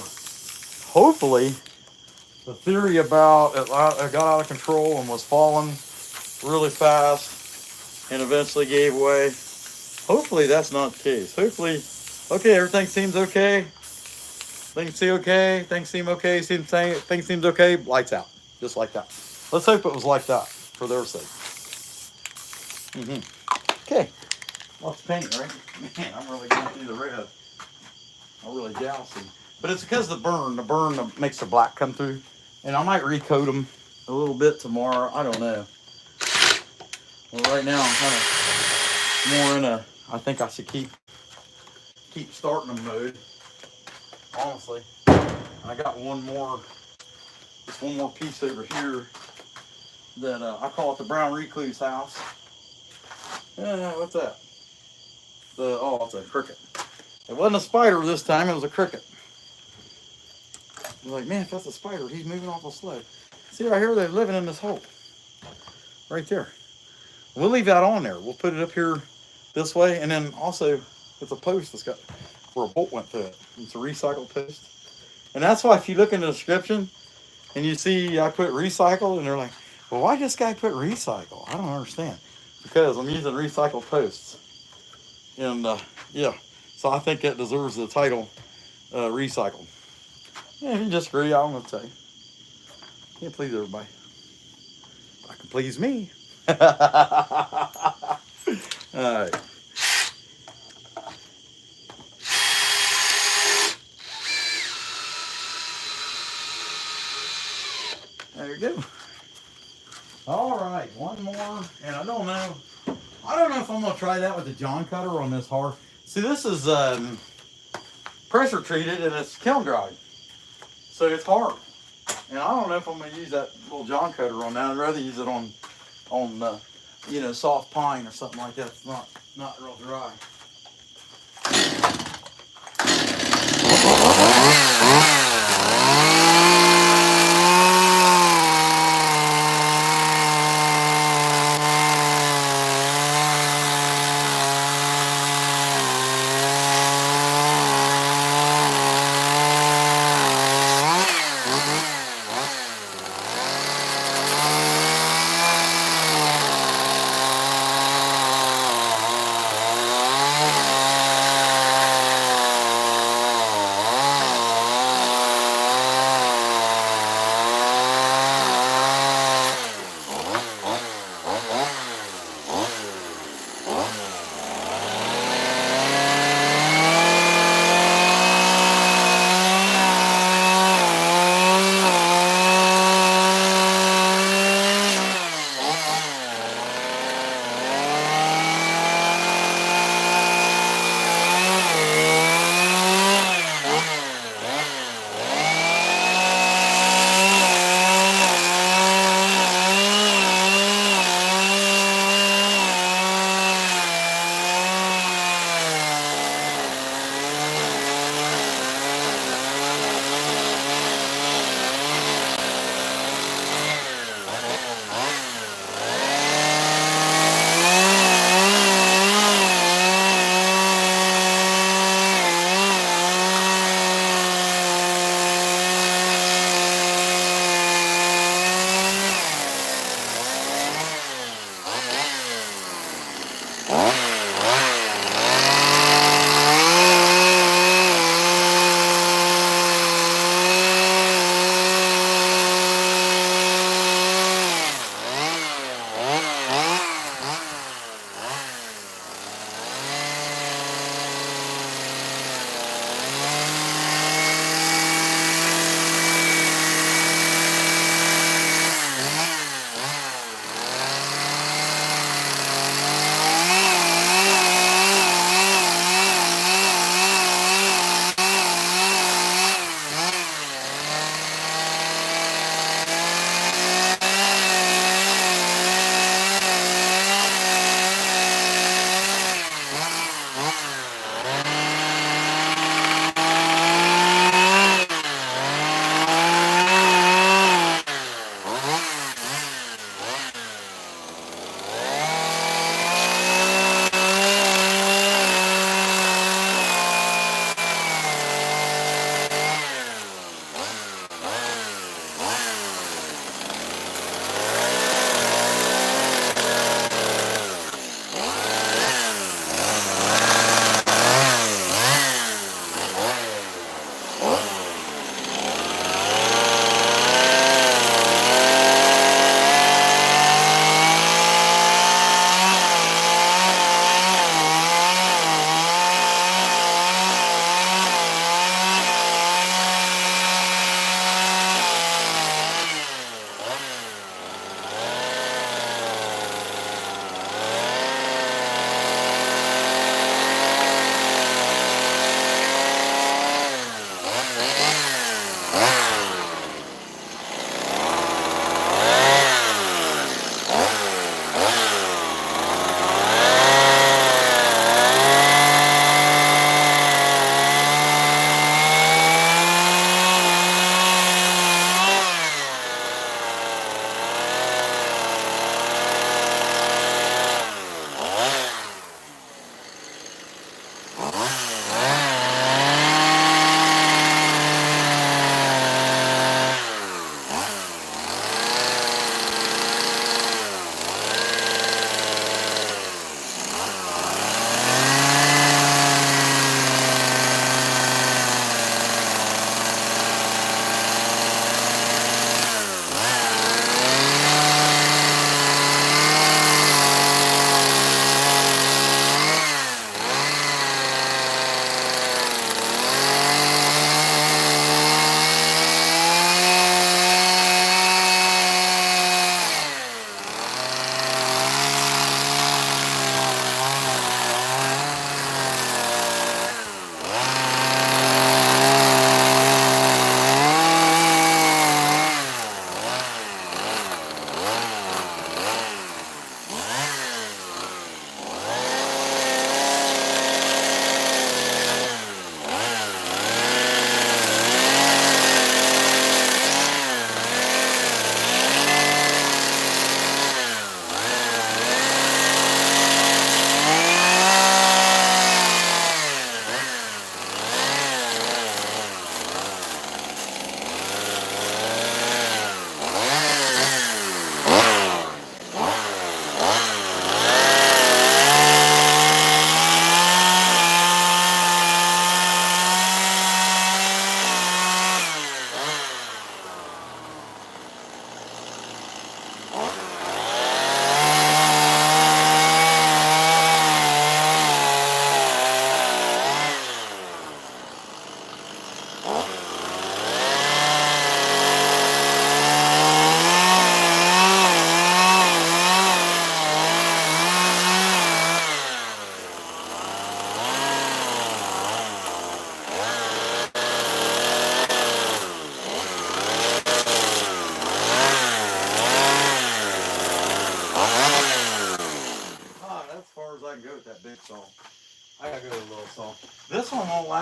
hopefully the theory about it got out of control and was falling really fast and eventually gave way, hopefully that's not the case. Hopefully, okay, everything seems okay. Things seem okay. Things seem okay. Things seems okay. Lights out, just like that. Let's hope it was like that for their sake. Okay, lots of paint, right? Man, I'm really going through the red. I'm really jousting. But it's because the burn that makes the black come through. And I might recoat them a little bit tomorrow. I don't know. Well, right now I'm kind of more in a, I think I should keep starting them mode, honestly. And I got just one more piece over here that I call it the brown recluse house. What's that? Oh, it's a cricket. It wasn't a spider this time, it was a cricket. I was like, man, if that's a spider, he's moving awful slow. See right here, they're living in this hole. Right there. We'll leave that on there. We'll put it up here this way, and then also it's a post that's got where a bolt went through it. It's a recycled post. And that's why if you look in the description and you see I put recycle, and they're like, well, why this guy put recycle? I don't understand. Because I'm using recycled posts. And yeah, so I think that deserves the title recycled. Yeah, if you disagree, I'm going to tell you. Can't please everybody. I can please me. All right. There you go. All right, one more, and I don't know if I'm gonna try that with the JONCUTTER on this hard. See, this is pressure treated and it's kiln dried, so it's hard. And I don't know if I'm gonna use that little JONCUTTER on that. I'd rather use it on you know, soft pine or something like that. It's not real dry.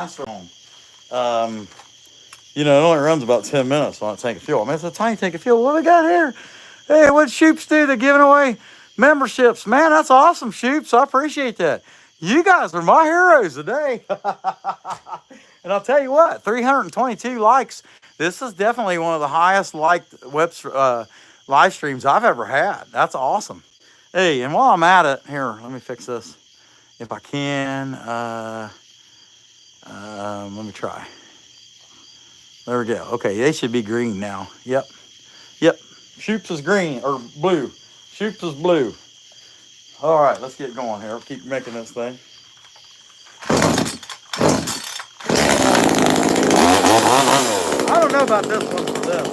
last long. You know, it only runs about 10 minutes on a tank of fuel. I mean, it's a tiny tank of fuel. What do we got here? Hey, what Shoops do? They're giving away memberships. Man, that's awesome, Shoops. I appreciate that. You guys are my heroes today. And I'll tell you what, 322 likes. This is definitely one of the highest liked live streams I've ever had. That's awesome. Hey, and while I'm at it, here, let me fix this. If I can, let me try. There we go. Okay, they should be green now. Yep. Yep. Shoops is green, or blue. Shoops is blue. All right, let's get going here. Keep making this thing. I don't know about this one for this.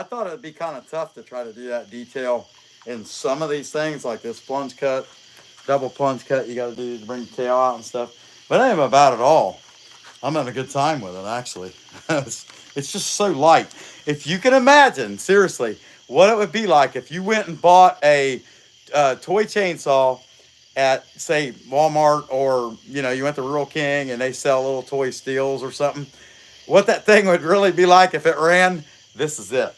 thought it'd be kind of tough to try to do that detail in some of these things, like this plunge cut, double plunge cut you got to do to bring the tail out and stuff. But it ain't bad at all. I'm having a good time with it, actually. It's just so light. If you can imagine, seriously, what it would be like if you went and bought a toy chainsaw at, say, Walmart, or, you know, you went to Rural King and they sell little toy steels or something. What that thing would really be like if it ran, this is it.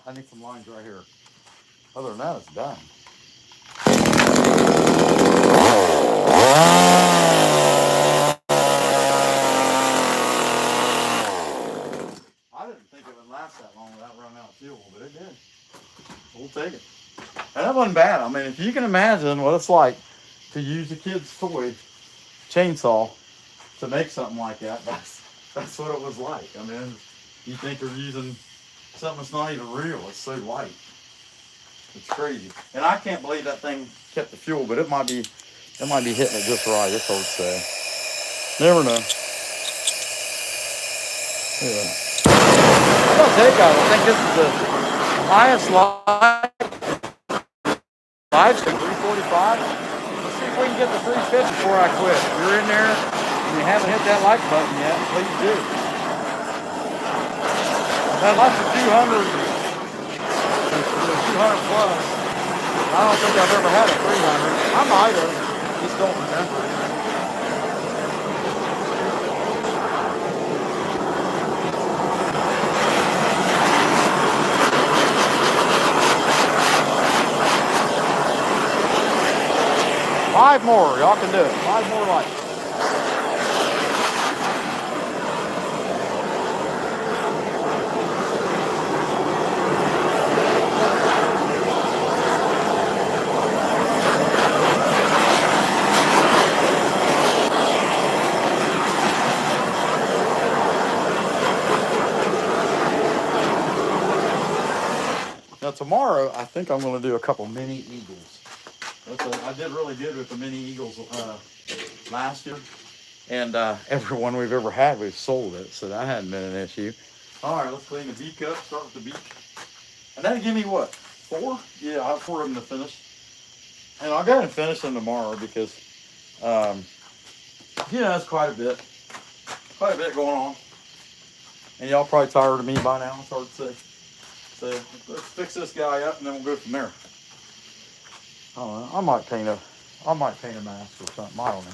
I need some lines right here. Other than that, it's done. I didn't think it would last that long without running out of fuel, but it did. We'll take it. And that wasn't bad. I mean, if you can imagine what it's like to use a kid's toy chainsaw to make something like that, that's what it was like. I mean, you think you're using something that's not even real. It's so light. It's crazy. And I can't believe that thing kept the fuel, but it might be hitting it just right. That's what I would say. Never know. Yeah. I'm gonna take out. I think this is the highest live stream, 345. Let's see if we can get the 350 before I quit. If you're in there and you haven't hit that like button yet, please do. I've had lots of 200. 200 plus. I don't think I've ever had a 300. I might have, just don't remember. Five more, y'all can do it. 5 more lights. Now tomorrow, I think I'm going to do a couple mini eagles. I did really good with the mini eagles last year, and every one we've ever had, we've sold it, so that hadn't been an issue. All right, let's clean the beak up. Start with the beak, and that'll give me what, 4? Yeah, I have 4 of them to finish, and I'll go ahead and finish them tomorrow because, you know, it's quite a bit going on, and y'all probably tired of me by now. It's hard to say. So let's fix this guy up, and then we'll go from there. I don't know. I might paint a mask or something. I don't know.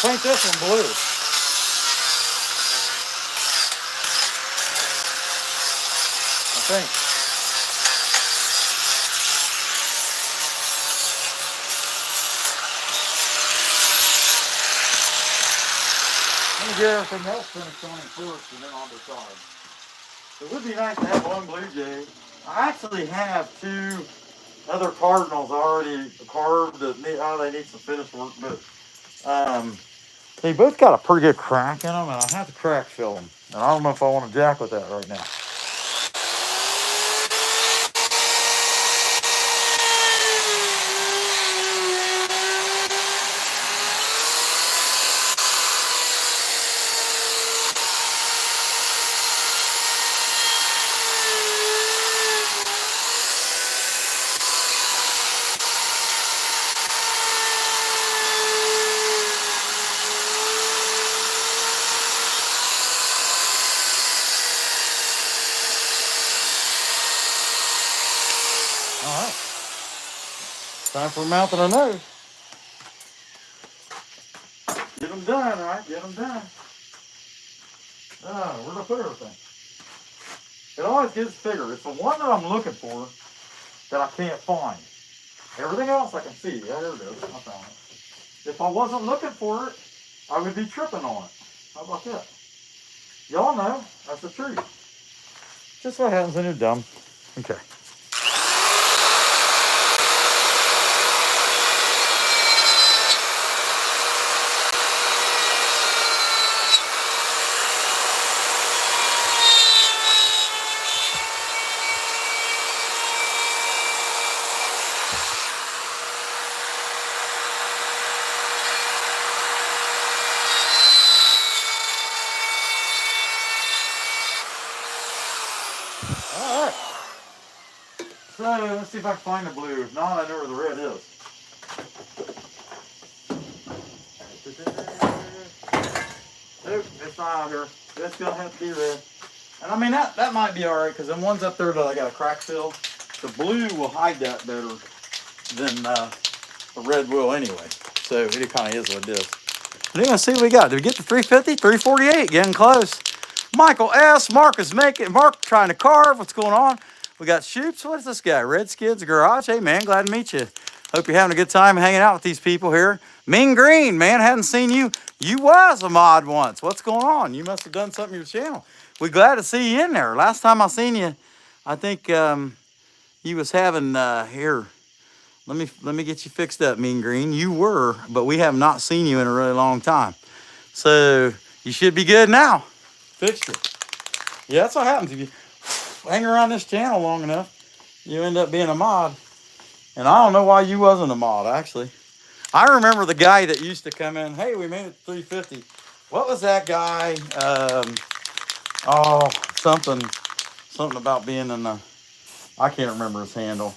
paint this one blue. I think. Let me get everything else finished on it first, and then I'll decide. It would be nice to have one blue jay. I actually have two other cardinals already carved that need, they need some finish work, but they both got a pretty good crack in them, and I have to crack fill them. And I don't know if I want to jack with that right now. All right. Time for mounting a nose. Get them done, all right? Get them done. Where do I put everything? It always gets figured. It's the one that I'm looking for that I can't find. Everything else I can see. Yeah, there it is. I found it. If I wasn't looking for it, I would be tripping on it. How about that? Y'all know that's the truth. Just what happens when you're dumb. Okay. All right. So let's see if I can find the blue. If not, I know where the red is. Nope, it's not out here. It's gonna have to be red. And I mean that might be all right because them ones up there that I got a crack fill, the blue will hide that better than the red will anyway. So it kind of is what it is. We're gonna see what we got. Did we get to 350? 348, getting close. Michael S. Mark is making. Mark trying to carve. What's going on? We got Shoops. What is this guy? Red Skids Garage. Hey man, glad to meet you. Hope you're having a good time hanging out with these people here. Mean Green, man, hadn't seen you. You was a mod once. What's going on? You must have done something to your channel. We're glad to see you in there. Last time I seen you, I think you was having here. Let me get you fixed up, Mean Green. You were, but we have not seen you in a really long time. So you should be good now. Fixed it. Yeah, that's what happens if you hang around this channel long enough. You end up being a mod. And I don't know why you wasn't a mod, actually. I remember the guy that used to come in. Hey, we made it to 350. What was that guy? Something about being in the. I can't remember his handle.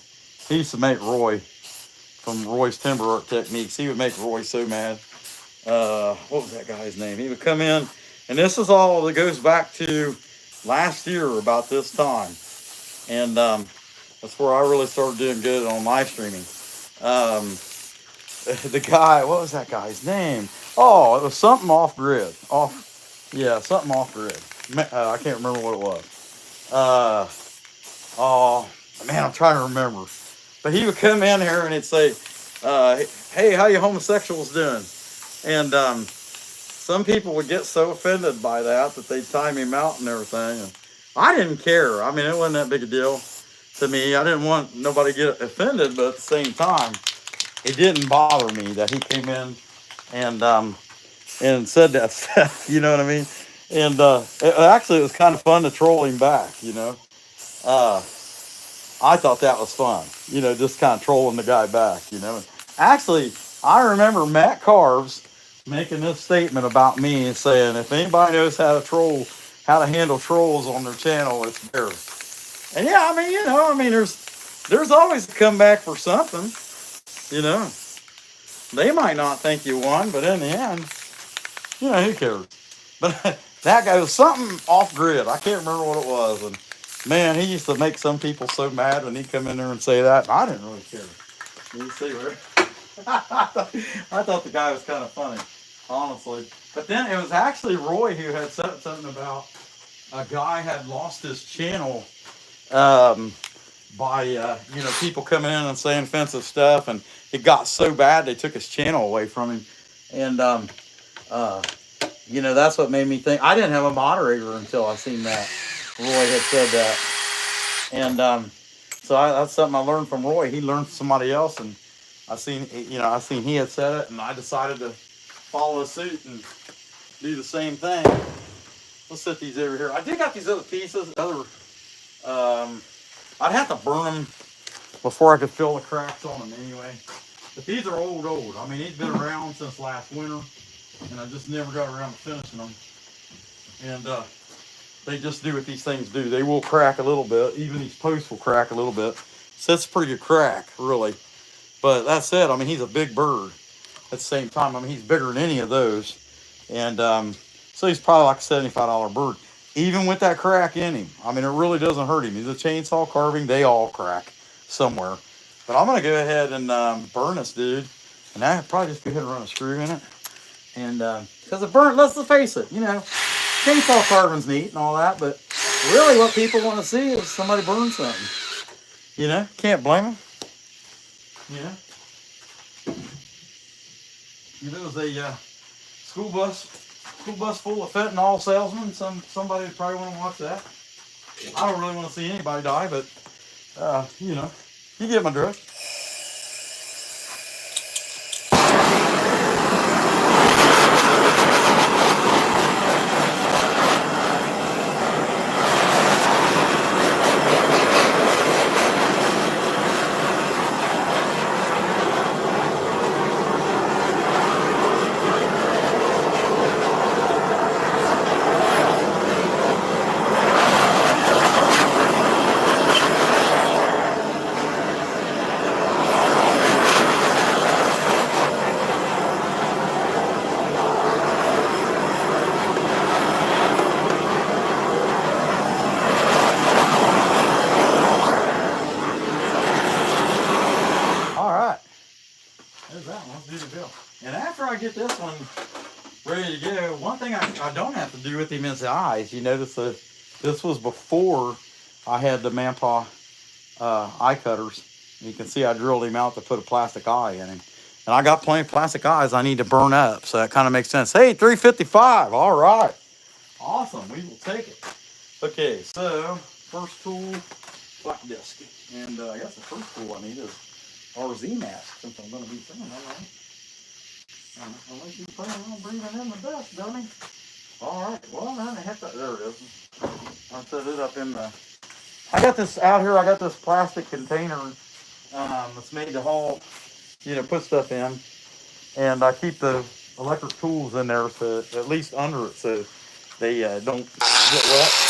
He used to make Roy from Roy's Timber Art Techniques. He would make Roy so mad. What was that guy's name? He would come in, and this is all that goes back to last year about this time. And that's where I really started doing good on live streaming. The guy, what was that guy's name? Oh, it was something off grid. Something off grid. I can't remember what it was. Oh, man, I'm trying to remember. But he would come in here and he'd say, hey, how you homosexuals doing? And some people would get so offended by that they'd time him out and everything. And I didn't care. I mean, it wasn't that big a deal to me. I didn't want nobody to get offended, but at the same time, it didn't bother me that he came in and said that stuff. You know what I mean? And it was kind of fun to troll him back, you know. I thought that was fun, you know, just kind of trolling the guy back, you know. Actually, I remember Matt Carves making this statement about me and saying, if anybody knows how to handle trolls on their channel, it's BURR. And yeah, I mean, you know, there's always a comeback for something, you know. They might not think you won, but in the end, you know, who cares? But that guy was something off grid. I can't remember what it was. And man, he used to make some people so mad when he'd come in there and say that. And I didn't really care. You see where? I thought the guy was kind of funny. honestly. But then it was actually Roy who had said something about a guy had lost his channel by you know, people coming in and saying offensive stuff, and it got so bad they took his channel away from him. And you know, that's what made me think. I didn't have a moderator until I seen that Roy had said that. And so that's something I learned from Roy. He learned from somebody else, and I seen, you know, I seen he had said it, and I decided to follow suit and do the same thing. Let's set these over here. I did got these other pieces. I'd have to burn them before I could fill the cracks on them anyway. But these are old. I mean, these been around since last winter, and I just never got around to finishing them. And they just do what these things do. They will crack a little bit. Even these posts will crack a little bit. So that's a pretty good crack, really. But that said, I mean, he's a big bird. At the same time, I mean, he's bigger than any of those. And so he's probably like a $75 bird. Even with that crack in him, I mean, it really doesn't hurt him. He's a chainsaw carving. They all crack somewhere. But I'm going to go ahead and burn this dude. And I probably just go ahead and run a screw in it. And because it burnt, let's face it, you know, chainsaw carving's neat and all that. But really what people want to see is somebody burn something. You know, can't blame them. You know. If it was a school bus full of fentanyl salesmen, somebody would probably want to watch that. I don't really want to see anybody die, but you know, you get my drift. And after I get this one ready to go, one thing I don't have to do with him is the eyes. You notice that this was before I had the MANPA eye cutters. You can see I drilled him out to put a plastic eye in him. And I got plenty of plastic eyes I need to burn up, so that kind of makes sense. Hey, 355, all right. Awesome, we will take it. Okay, so first tool, black disc. And I guess the first tool I need is RZ mask, since I'm going to be filming that, right? Unless you plan on breathing in the dust, dummy. All right, well, then I have to, there it is. I'll set it up in the, I got this out here, I got this plastic container that's made to haul, you know, put stuff in. And I keep the electric tools in there, so at least under it, so they don't get wet.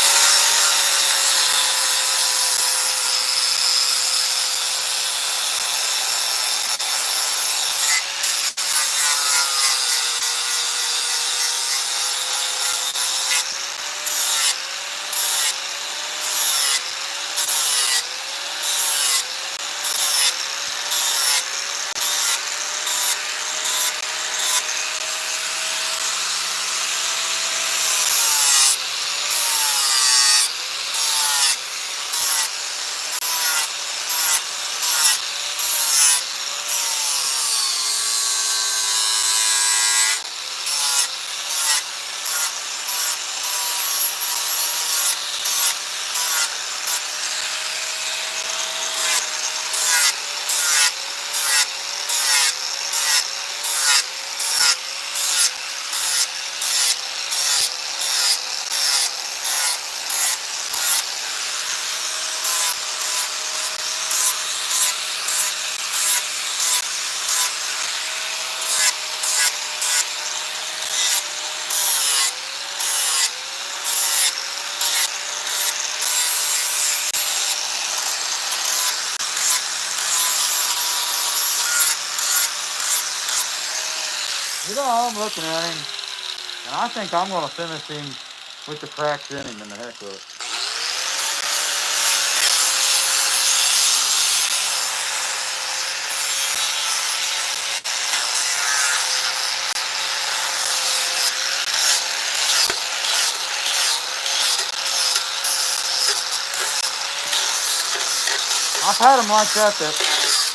You know, I'm looking at him, and I think I'm going to finish him with the cracks in him and the heck with it. I've had them like that, that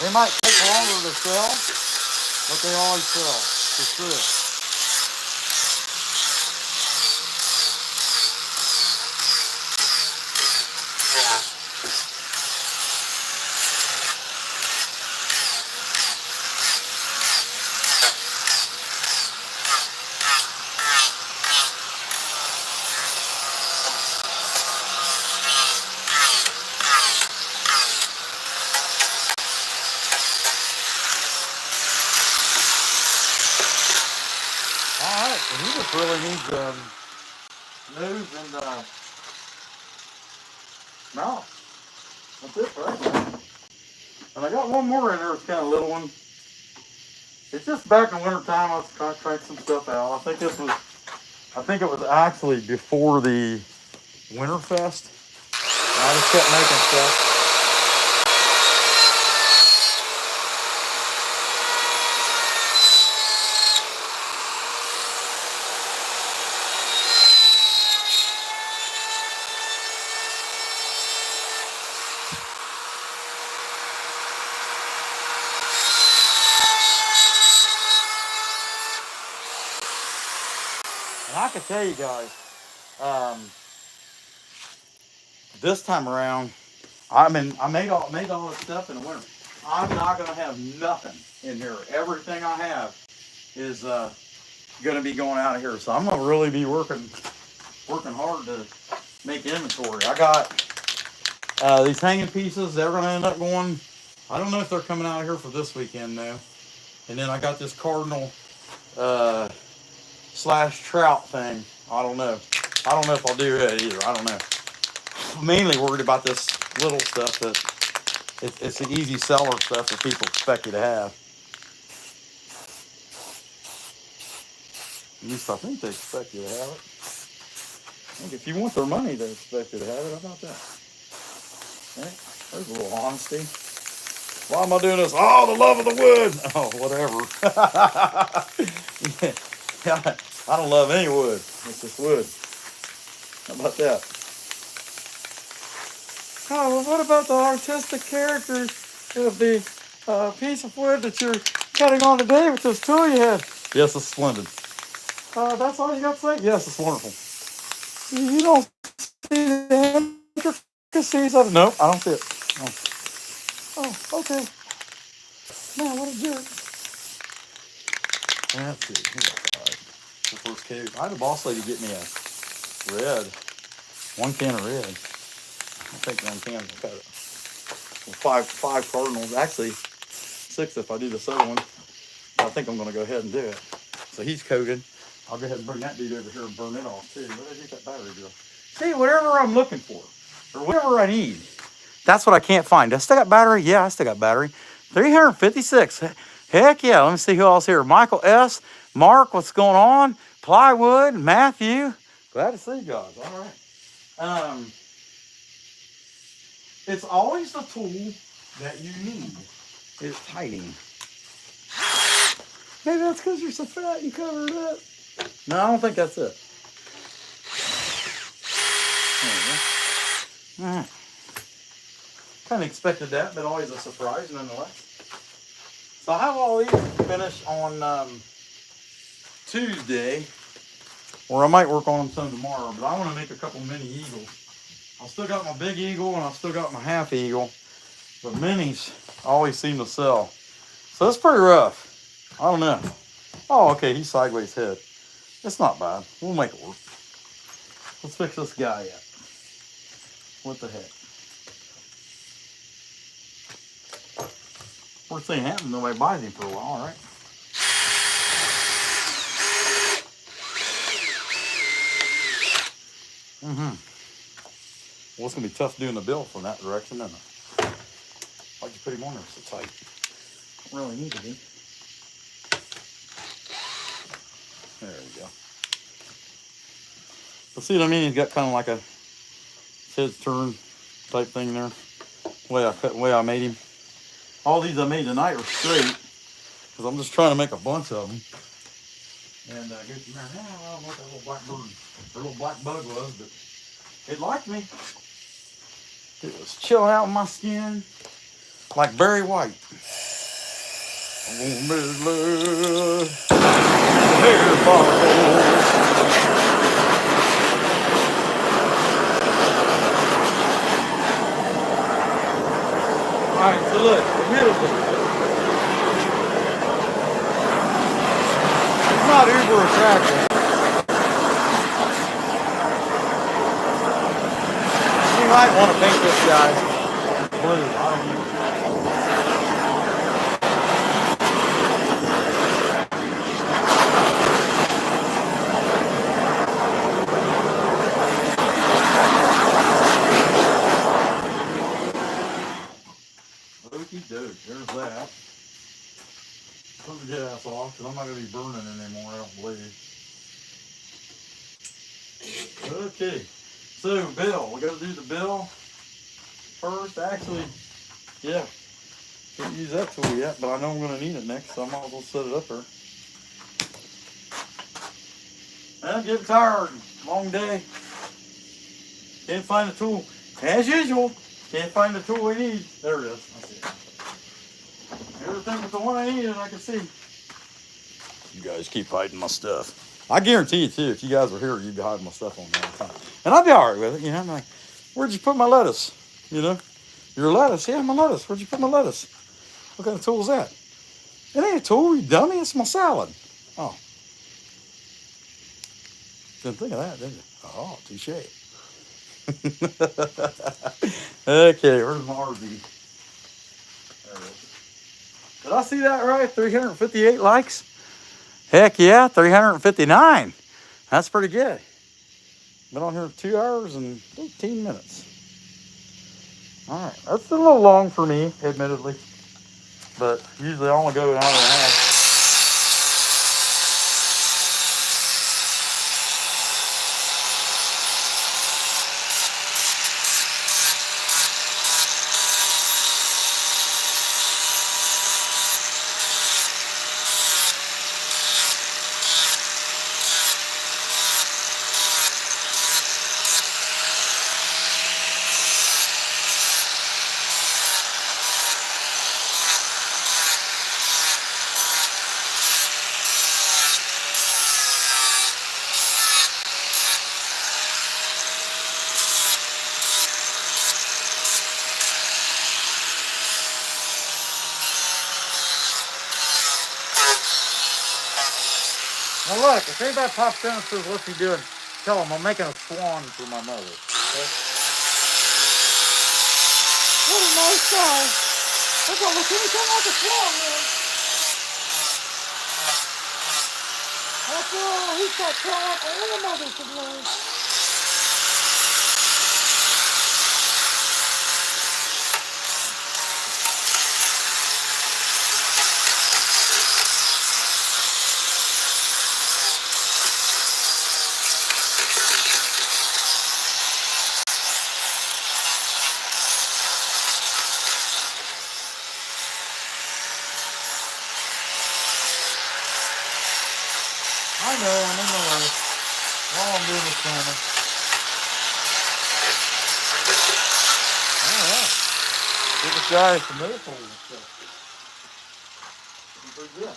they might take longer to sell, but they always sell, for sure. Alright, so he just really needs nose and mouth. That's it right now. And I got one more in there, it's kind of a little one. It's just back in winter time, I was trying to crank some stuff out. I think it was actually before the Winter Fest. I just kept making stuff. And I can tell you guys, this time around, I made all this stuff in the winter. I'm not gonna have nothing in here. Everything I have is gonna be going out of here. So I'm gonna really be working hard to make inventory. I got these hanging pieces. They're gonna end up going. I don't know if they're coming out of here for this weekend though. And then I got this cardinal slash trout thing. I don't know. I don't know if I'll do that either. I don't know. I'm mainly worried about this little stuff that it's the easy seller stuff that people expect you to have. At least I think they expect you to have it. I think if you want their money, they expect you to have it. How about that? Okay. There's a little honesty. Why am I doing this? Oh, the love of the wood. Oh, whatever. Yeah, I don't love any wood. It's just wood. How about that? Oh, well, what about the artistic characters of the piece of wood that you're cutting on today with this tool you had? Yes, it's splendid. That's all you got to say? Yes, it's wonderful. You don't see the intricacies of it? Nope, I don't see it. Oh, okay. Man, what a jerk. That's it. The first cave. I had a boss lady get me a red. 1 can of red. I think 1 can will cut it. Well, five cardinals. Actually, 6 if I do this other one. I think I'm going to go ahead and do it. So he's coated. I'll go ahead and bring that dude over here and burn it off too. Where did I get that battery go? See, whatever I'm looking for, or whatever I need, that's what I can't find. I still got battery? Yeah, I still got battery. 356. Heck yeah. Let me see who else here. Michael S. Mark, what's going on? Plywood, Matthew. Glad to see you guys. All right. It's always the tool that you need is tighting. Maybe that's because you're so fat you covered it up. No, I don't think that's it. Kind of expected that, but always a surprise nonetheless. So I have all these finished on Tuesday, or I might work on them some tomorrow, but I want to make a couple mini eagles. I still got my big eagle and I still got my half eagle, but minis always seem to sell. So it's pretty rough. I don't know. Oh, okay, he's sideways head. It's not bad. We'll make it work. Let's fix this guy up. What the heck? Worst thing happens, nobody buys him for a while, right? Well, it's going to be tough doing the bill from that direction, isn't it? Why'd you put him on there so tight? Don't really need to be. There we go. But see what I mean? He's got kind of like a head turn type thing there. The way I made him. All these I made tonight are straight because I'm just trying to make a bunch of them. And get you there. I don't know what that little black bird or little black bug was, but it liked me. It was chilling out with my skin. like Barry White. Hair follicles. Alright, so look, the middle one. It's not uber attractive. You might want to paint this guy blue. I don't know. Okie doke, there's that. Turn the gas off because I'm not going to be burning anymore, I don't believe. Okay, so bill, we got to do the bill first. Actually, yeah, can't use that tool yet, but I know I'm going to need it next, so I might as well set it up there. I'm getting tired, long day. Can't find the tool, as usual. Can't find the tool we need. There it is. I see it. Everything but the one I needed, I can see. You guys keep hiding my stuff. I guarantee you, too, if you guys were here, you'd be hiding my stuff on me all the time. And I'd be all right with it. You know, I'm like, where'd you put my lettuce? You know, your lettuce. Yeah, my lettuce. Where'd you put my lettuce? What kind of tool is that? It ain't a tool, you dummy. It's my salad. Oh. Didn't think of that, did you? Oh, touche. Okay, where's my RV? There it is. Did I see that right? 358 likes? Heck yeah, 359. That's pretty good. Been on here 2 hours and 18 minutes. All right, that's a little long for me, admittedly. But usually I only go an hour and a half. Now look, if anybody pops down and says, what's he doing? Tell him I'm making a swan for my mother. Okay? What a nice guy. Look at anything like a swan, man. After all, he's got talent and a mother to blame. I know, I'm in the way. All I'm doing is filming. Alright. Give this guy some medical and stuff. Pretty good.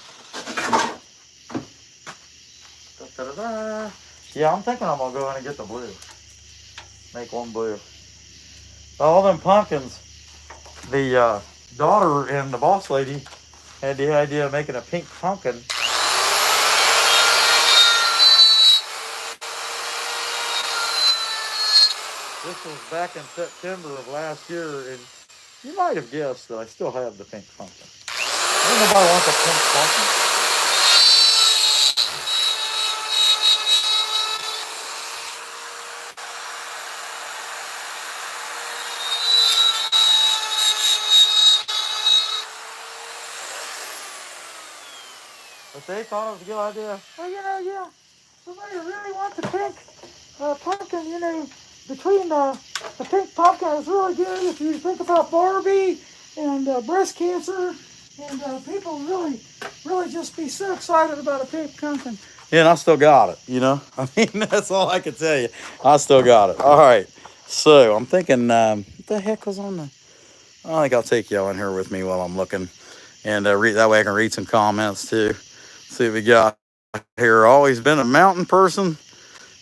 Da-da-da-da. Yeah, I'm thinking I'm going to go in and get the blue. Make one blue. All them pumpkins, the daughter and the boss lady had the idea of making a pink pumpkin. This was back in September of last year, and you might have guessed that I still have the pink pumpkin. Ain't nobody wants a pink pumpkin. But they thought it was a good idea. Well, yeah, somebody really wants the pink pumpkin, between the pink pumpkin is really good if you think about Barbie and breast cancer, and people really just be so excited about a pink pumpkin. Yeah, and I still got it, I mean, that's all I can tell you. I still got it. All right, so I'm thinking, what the heck was on the I think I'll take y'all in here with me while I'm looking. And that way I can read some comments too. See what we got here. Always been a mountain person,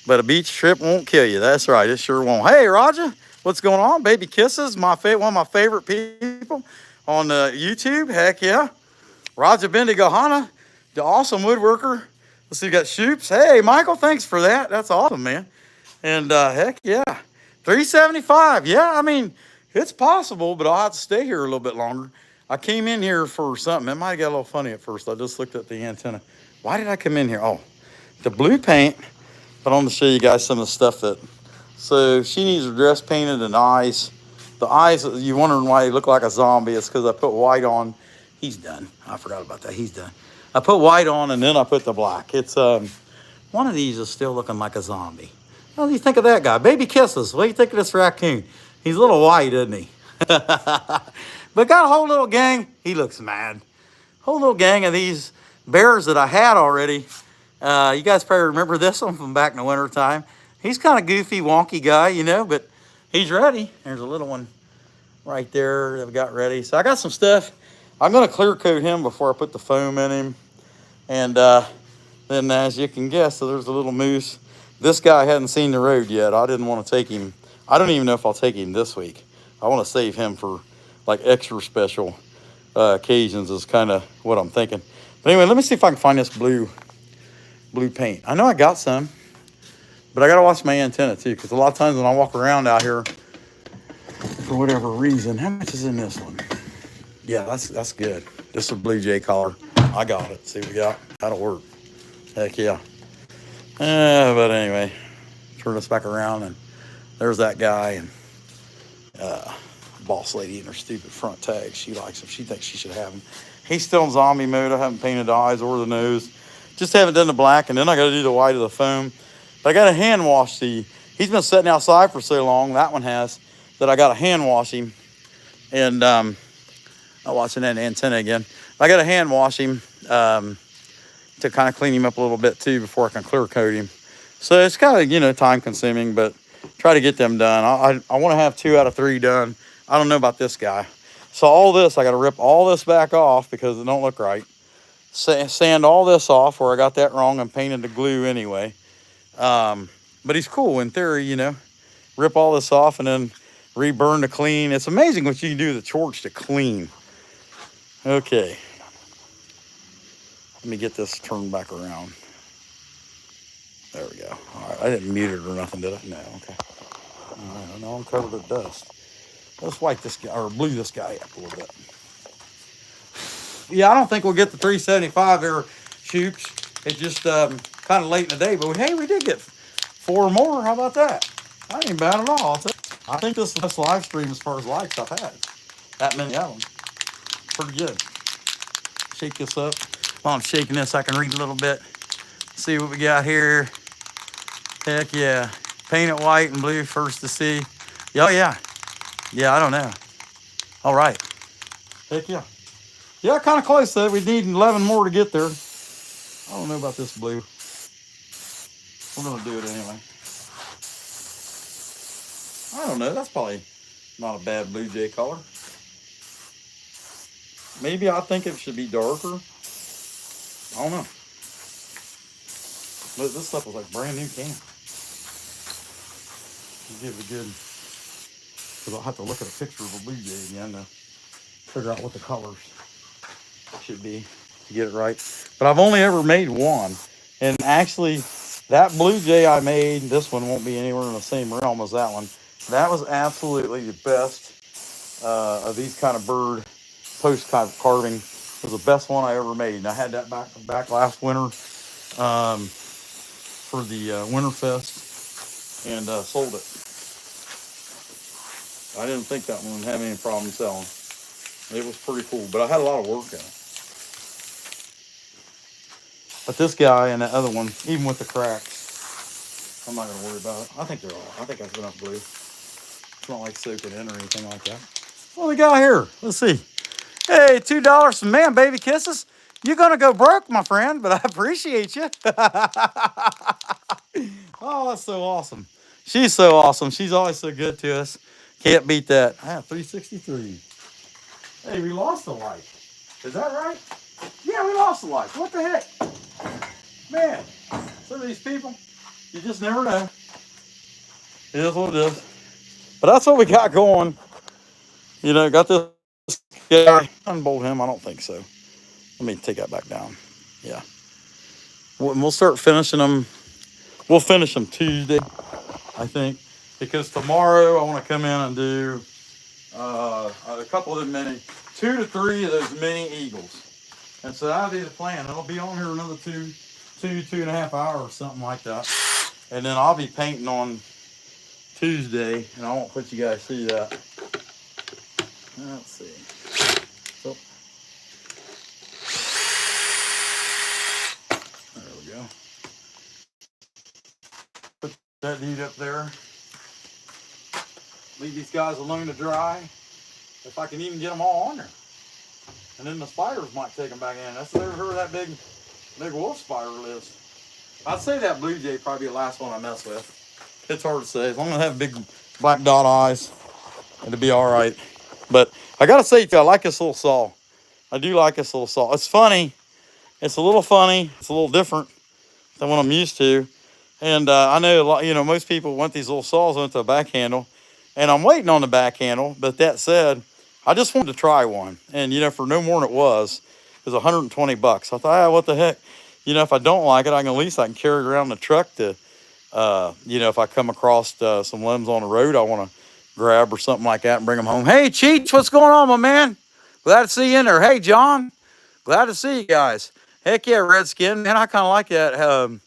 but a beach trip won't kill you. That's right, it sure won't. Hey, Roger, what's going on? Baby Kisses, one of my favorite people on YouTube. Heck yeah. Roger Bendigo, the awesome woodworker. Let's see, we got Shoops. Hey, Michael, thanks for that. That's awesome, man. And heck yeah, 375. Yeah, I mean, it's possible, but I'll have to stay here a little bit longer. I came in here for something. It might have got a little funny at first. I just looked at the antenna. Why did I come in here? Oh, the blue paint. But I want to show you guys some of the stuff that. So she needs her dress painted and eyes. The eyes, you're wondering why he look like a zombie. It's because I put white on. He's done. I forgot about that. He's done. I put white on and then I put the black. It's one of these is still looking like a zombie. What do you think of that guy? Baby Kisses. What do you think of this raccoon? He's a little white, isn't he? But got a whole little gang. He looks mad. Whole little gang of these bears that I had already. You guys probably remember this one from back in the winter time. He's kind of goofy, wonky guy, you know, but he's ready. There's a little one right there that we got ready. So I got some stuff. I'm going to clear coat him before I put the foam in him. And then as you can guess, so there's a little moose. This guy hadn't seen the road yet. I didn't want to take him. I don't even know if I'll take him this week. I want to save him for like extra special occasions is kind of what I'm thinking. But anyway, let me see if I can find this blue paint. I know I got some, but I got to watch my antenna too, because a lot of times when I walk around out here, for whatever reason, how much is in this one? Yeah, that's good. This is a Blue Jay collar. I got it. See what we got? That'll work. Heck yeah. But anyway, turn this back around and there's that guy and boss lady in her stupid front tag. She likes him. She thinks she should have him. He's still in zombie mode. I haven't painted the eyes or the nose. Just haven't done the black, and then I got to do the white of the foam. But I got to hand wash he's been sitting outside for so long, that one has, that I got to hand wash him. And I'm watching that antenna again. I got to hand wash him to kind of clean him up a little bit too before I can clear coat him. So it's kind of, you know, time consuming, but try to get them done. I want to have 2 out of 3 done. I don't know about this guy. So all this, I got to rip all this back off because it don't look right. Sand all this off where I got that wrong and painted the glue anyway. But he's cool in theory, you know. Rip all this off and then reburn to clean. It's amazing what you can do with the torch to clean. Okay. Let me get this turned back around. There we go. All right, I didn't mute it or nothing, did I? No, okay. All right, I know I'm covered with dust. Let's white this guy, or blue this guy up a little bit. Yeah, I don't think we'll get the 375 there, Shoops. It's just kind of late in the day, but hey, we did get 4 more. How about that? That ain't bad at all. I think this is the best live stream as far as likes I've had. That many of them. Pretty good. Shake this up. While I'm shaking this, I can read a little bit. See what we got here. Heck yeah. Paint it white and blue first to see. Oh yeah. Yeah, I don't know. All right. Heck yeah. Yeah, kind of close though. We need 11 more to get there. I don't know about this blue. We're going to do it anyway. I don't know. That's probably not a bad Blue Jay color. Maybe I think it should be darker. I don't know. But this stuff was like brand new can. Give it a good, because I'll have to look at a picture of a Blue Jay again to figure out what the colors should be to get it right. But I've only ever made one. And actually, that Blue Jay I made, this one won't be anywhere in the same realm as that one. That was absolutely the best of these kind of bird post kind of carving. It was the best one I ever made. And I had that back last winter for the Winterfest and sold it. I didn't think that one would have any problem selling. It was pretty cool, but I had a lot of work in it. But this guy and that other one, even with the cracks, I'm not going to worry about it. I think they're all, I think that's enough blue. It's not like soaking in or anything like that. What do we got here? Let's see. Hey, $2 from Man Baby Kisses. You're going to go broke, my friend, but I appreciate you. Oh, that's so awesome. She's so awesome. She's always so good to us. Can't beat that. Ah, 363. Hey, we lost a life. Is that right? Yeah, we lost a life. What the heck? Man, some of these people, you just never know. It is what it is. But that's what we got going. You know, got this guy. Unbolt him? I don't think so. Let me take that back down. Yeah. We'll start finishing them. We'll finish them Tuesday, I think. Because tomorrow I want to come in and do a couple of the mini, 2 to 3 of those mini eagles. And so that'll be the plan. It'll be on here another 2.5 hours, something like that. And then I'll be painting on Tuesday, and I won't let you guys see that. Let's see. So, there we go. Put that dude up there. Leave these guys alone to dry. If I can even get them all on there. And then the spiders might take them back in. That's ever heard of that big wolf spider lives. I'd say that blue jay probably be the last one I mess with. It's hard to say. As long as I have big black dot eyes, it'll be all right. But I gotta say, I like this little saw. I do like this little saw. It's funny. It's a little funny. It's a little different than what I'm used to. And I know a lot, you know, most people want these little saws with a back handle, and I'm waiting on the back handle. But that said, I just wanted to try one, and you know, for no more than it was 120 bucks. I thought, what the heck, you know, if I don't like it, I can carry it around the truck to, you know, if I come across some limbs on the road, I want to grab or something like that and bring them home. Hey, Cheech, what's going on, my man? Glad to see you in there. Hey, John, glad to see you guys. Heck yeah, Redskin, man, I kind of like that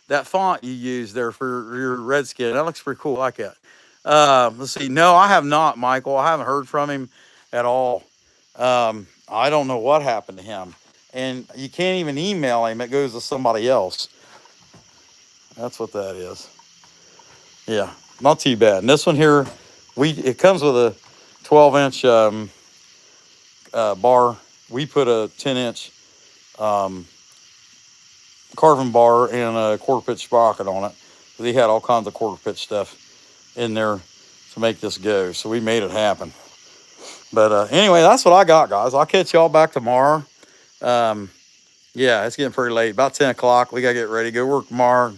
that font you use there for your Redskin. That looks pretty cool. I like that. Let's see. No, I have not, Michael. I haven't heard from him at all. I don't know what happened to him. And you can't even email him. It goes to somebody else. That's what that is. Yeah, not too bad. And this one here, it comes with a 12-inch bar. We put a 10-inch carving bar and a quarter-pitch sprocket on it. He had all kinds of quarter-pitch stuff in there to make this go. So we made it happen. But anyway, that's what I got, guys. I'll catch y'all back tomorrow. Yeah, it's getting pretty late. About 10 o'clock. We got to get ready. Go work tomorrow.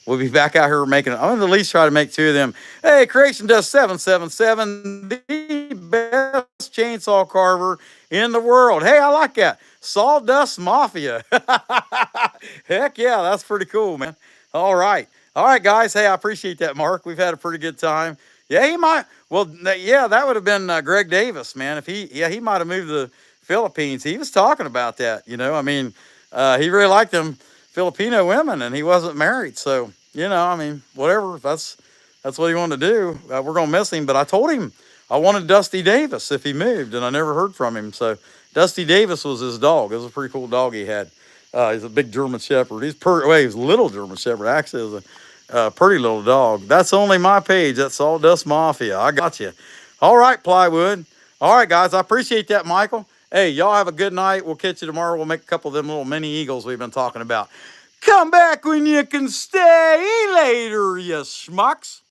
We'll be back out here making it. I'm going to at least try to make 2 of them. Hey, Creation Dust 777, the best chainsaw carver in the world. Hey, I like that. Sawdust Mafia. Heck yeah, that's pretty cool, man. All right. All right, guys. Hey, I appreciate that, Mark. We've had a pretty good time. Yeah, he might. Well, yeah, that would have been Greg Davis, man. If he might have moved to the Philippines. He was talking about that, you know. I mean, he really liked them Filipino women, and he wasn't married. So, you know, I mean, whatever. That's what he wanted to do. We're going to miss him. But I told him I wanted Dusty Davis if he moved, and I never heard from him. So Dusty Davis was his dog. It was a pretty cool dog he had. He's a big German Shepherd. He's he was a little German Shepherd. Actually, it was a pretty little dog. That's only my page. That's Sawdust Mafia. I got you. All right, Plywood. All right, guys. I appreciate that, Michael. Hey, y'all have a good night. We'll catch you tomorrow. We'll make a couple of them little mini eagles we've been talking about. Come back when you can stay later, you schmucks.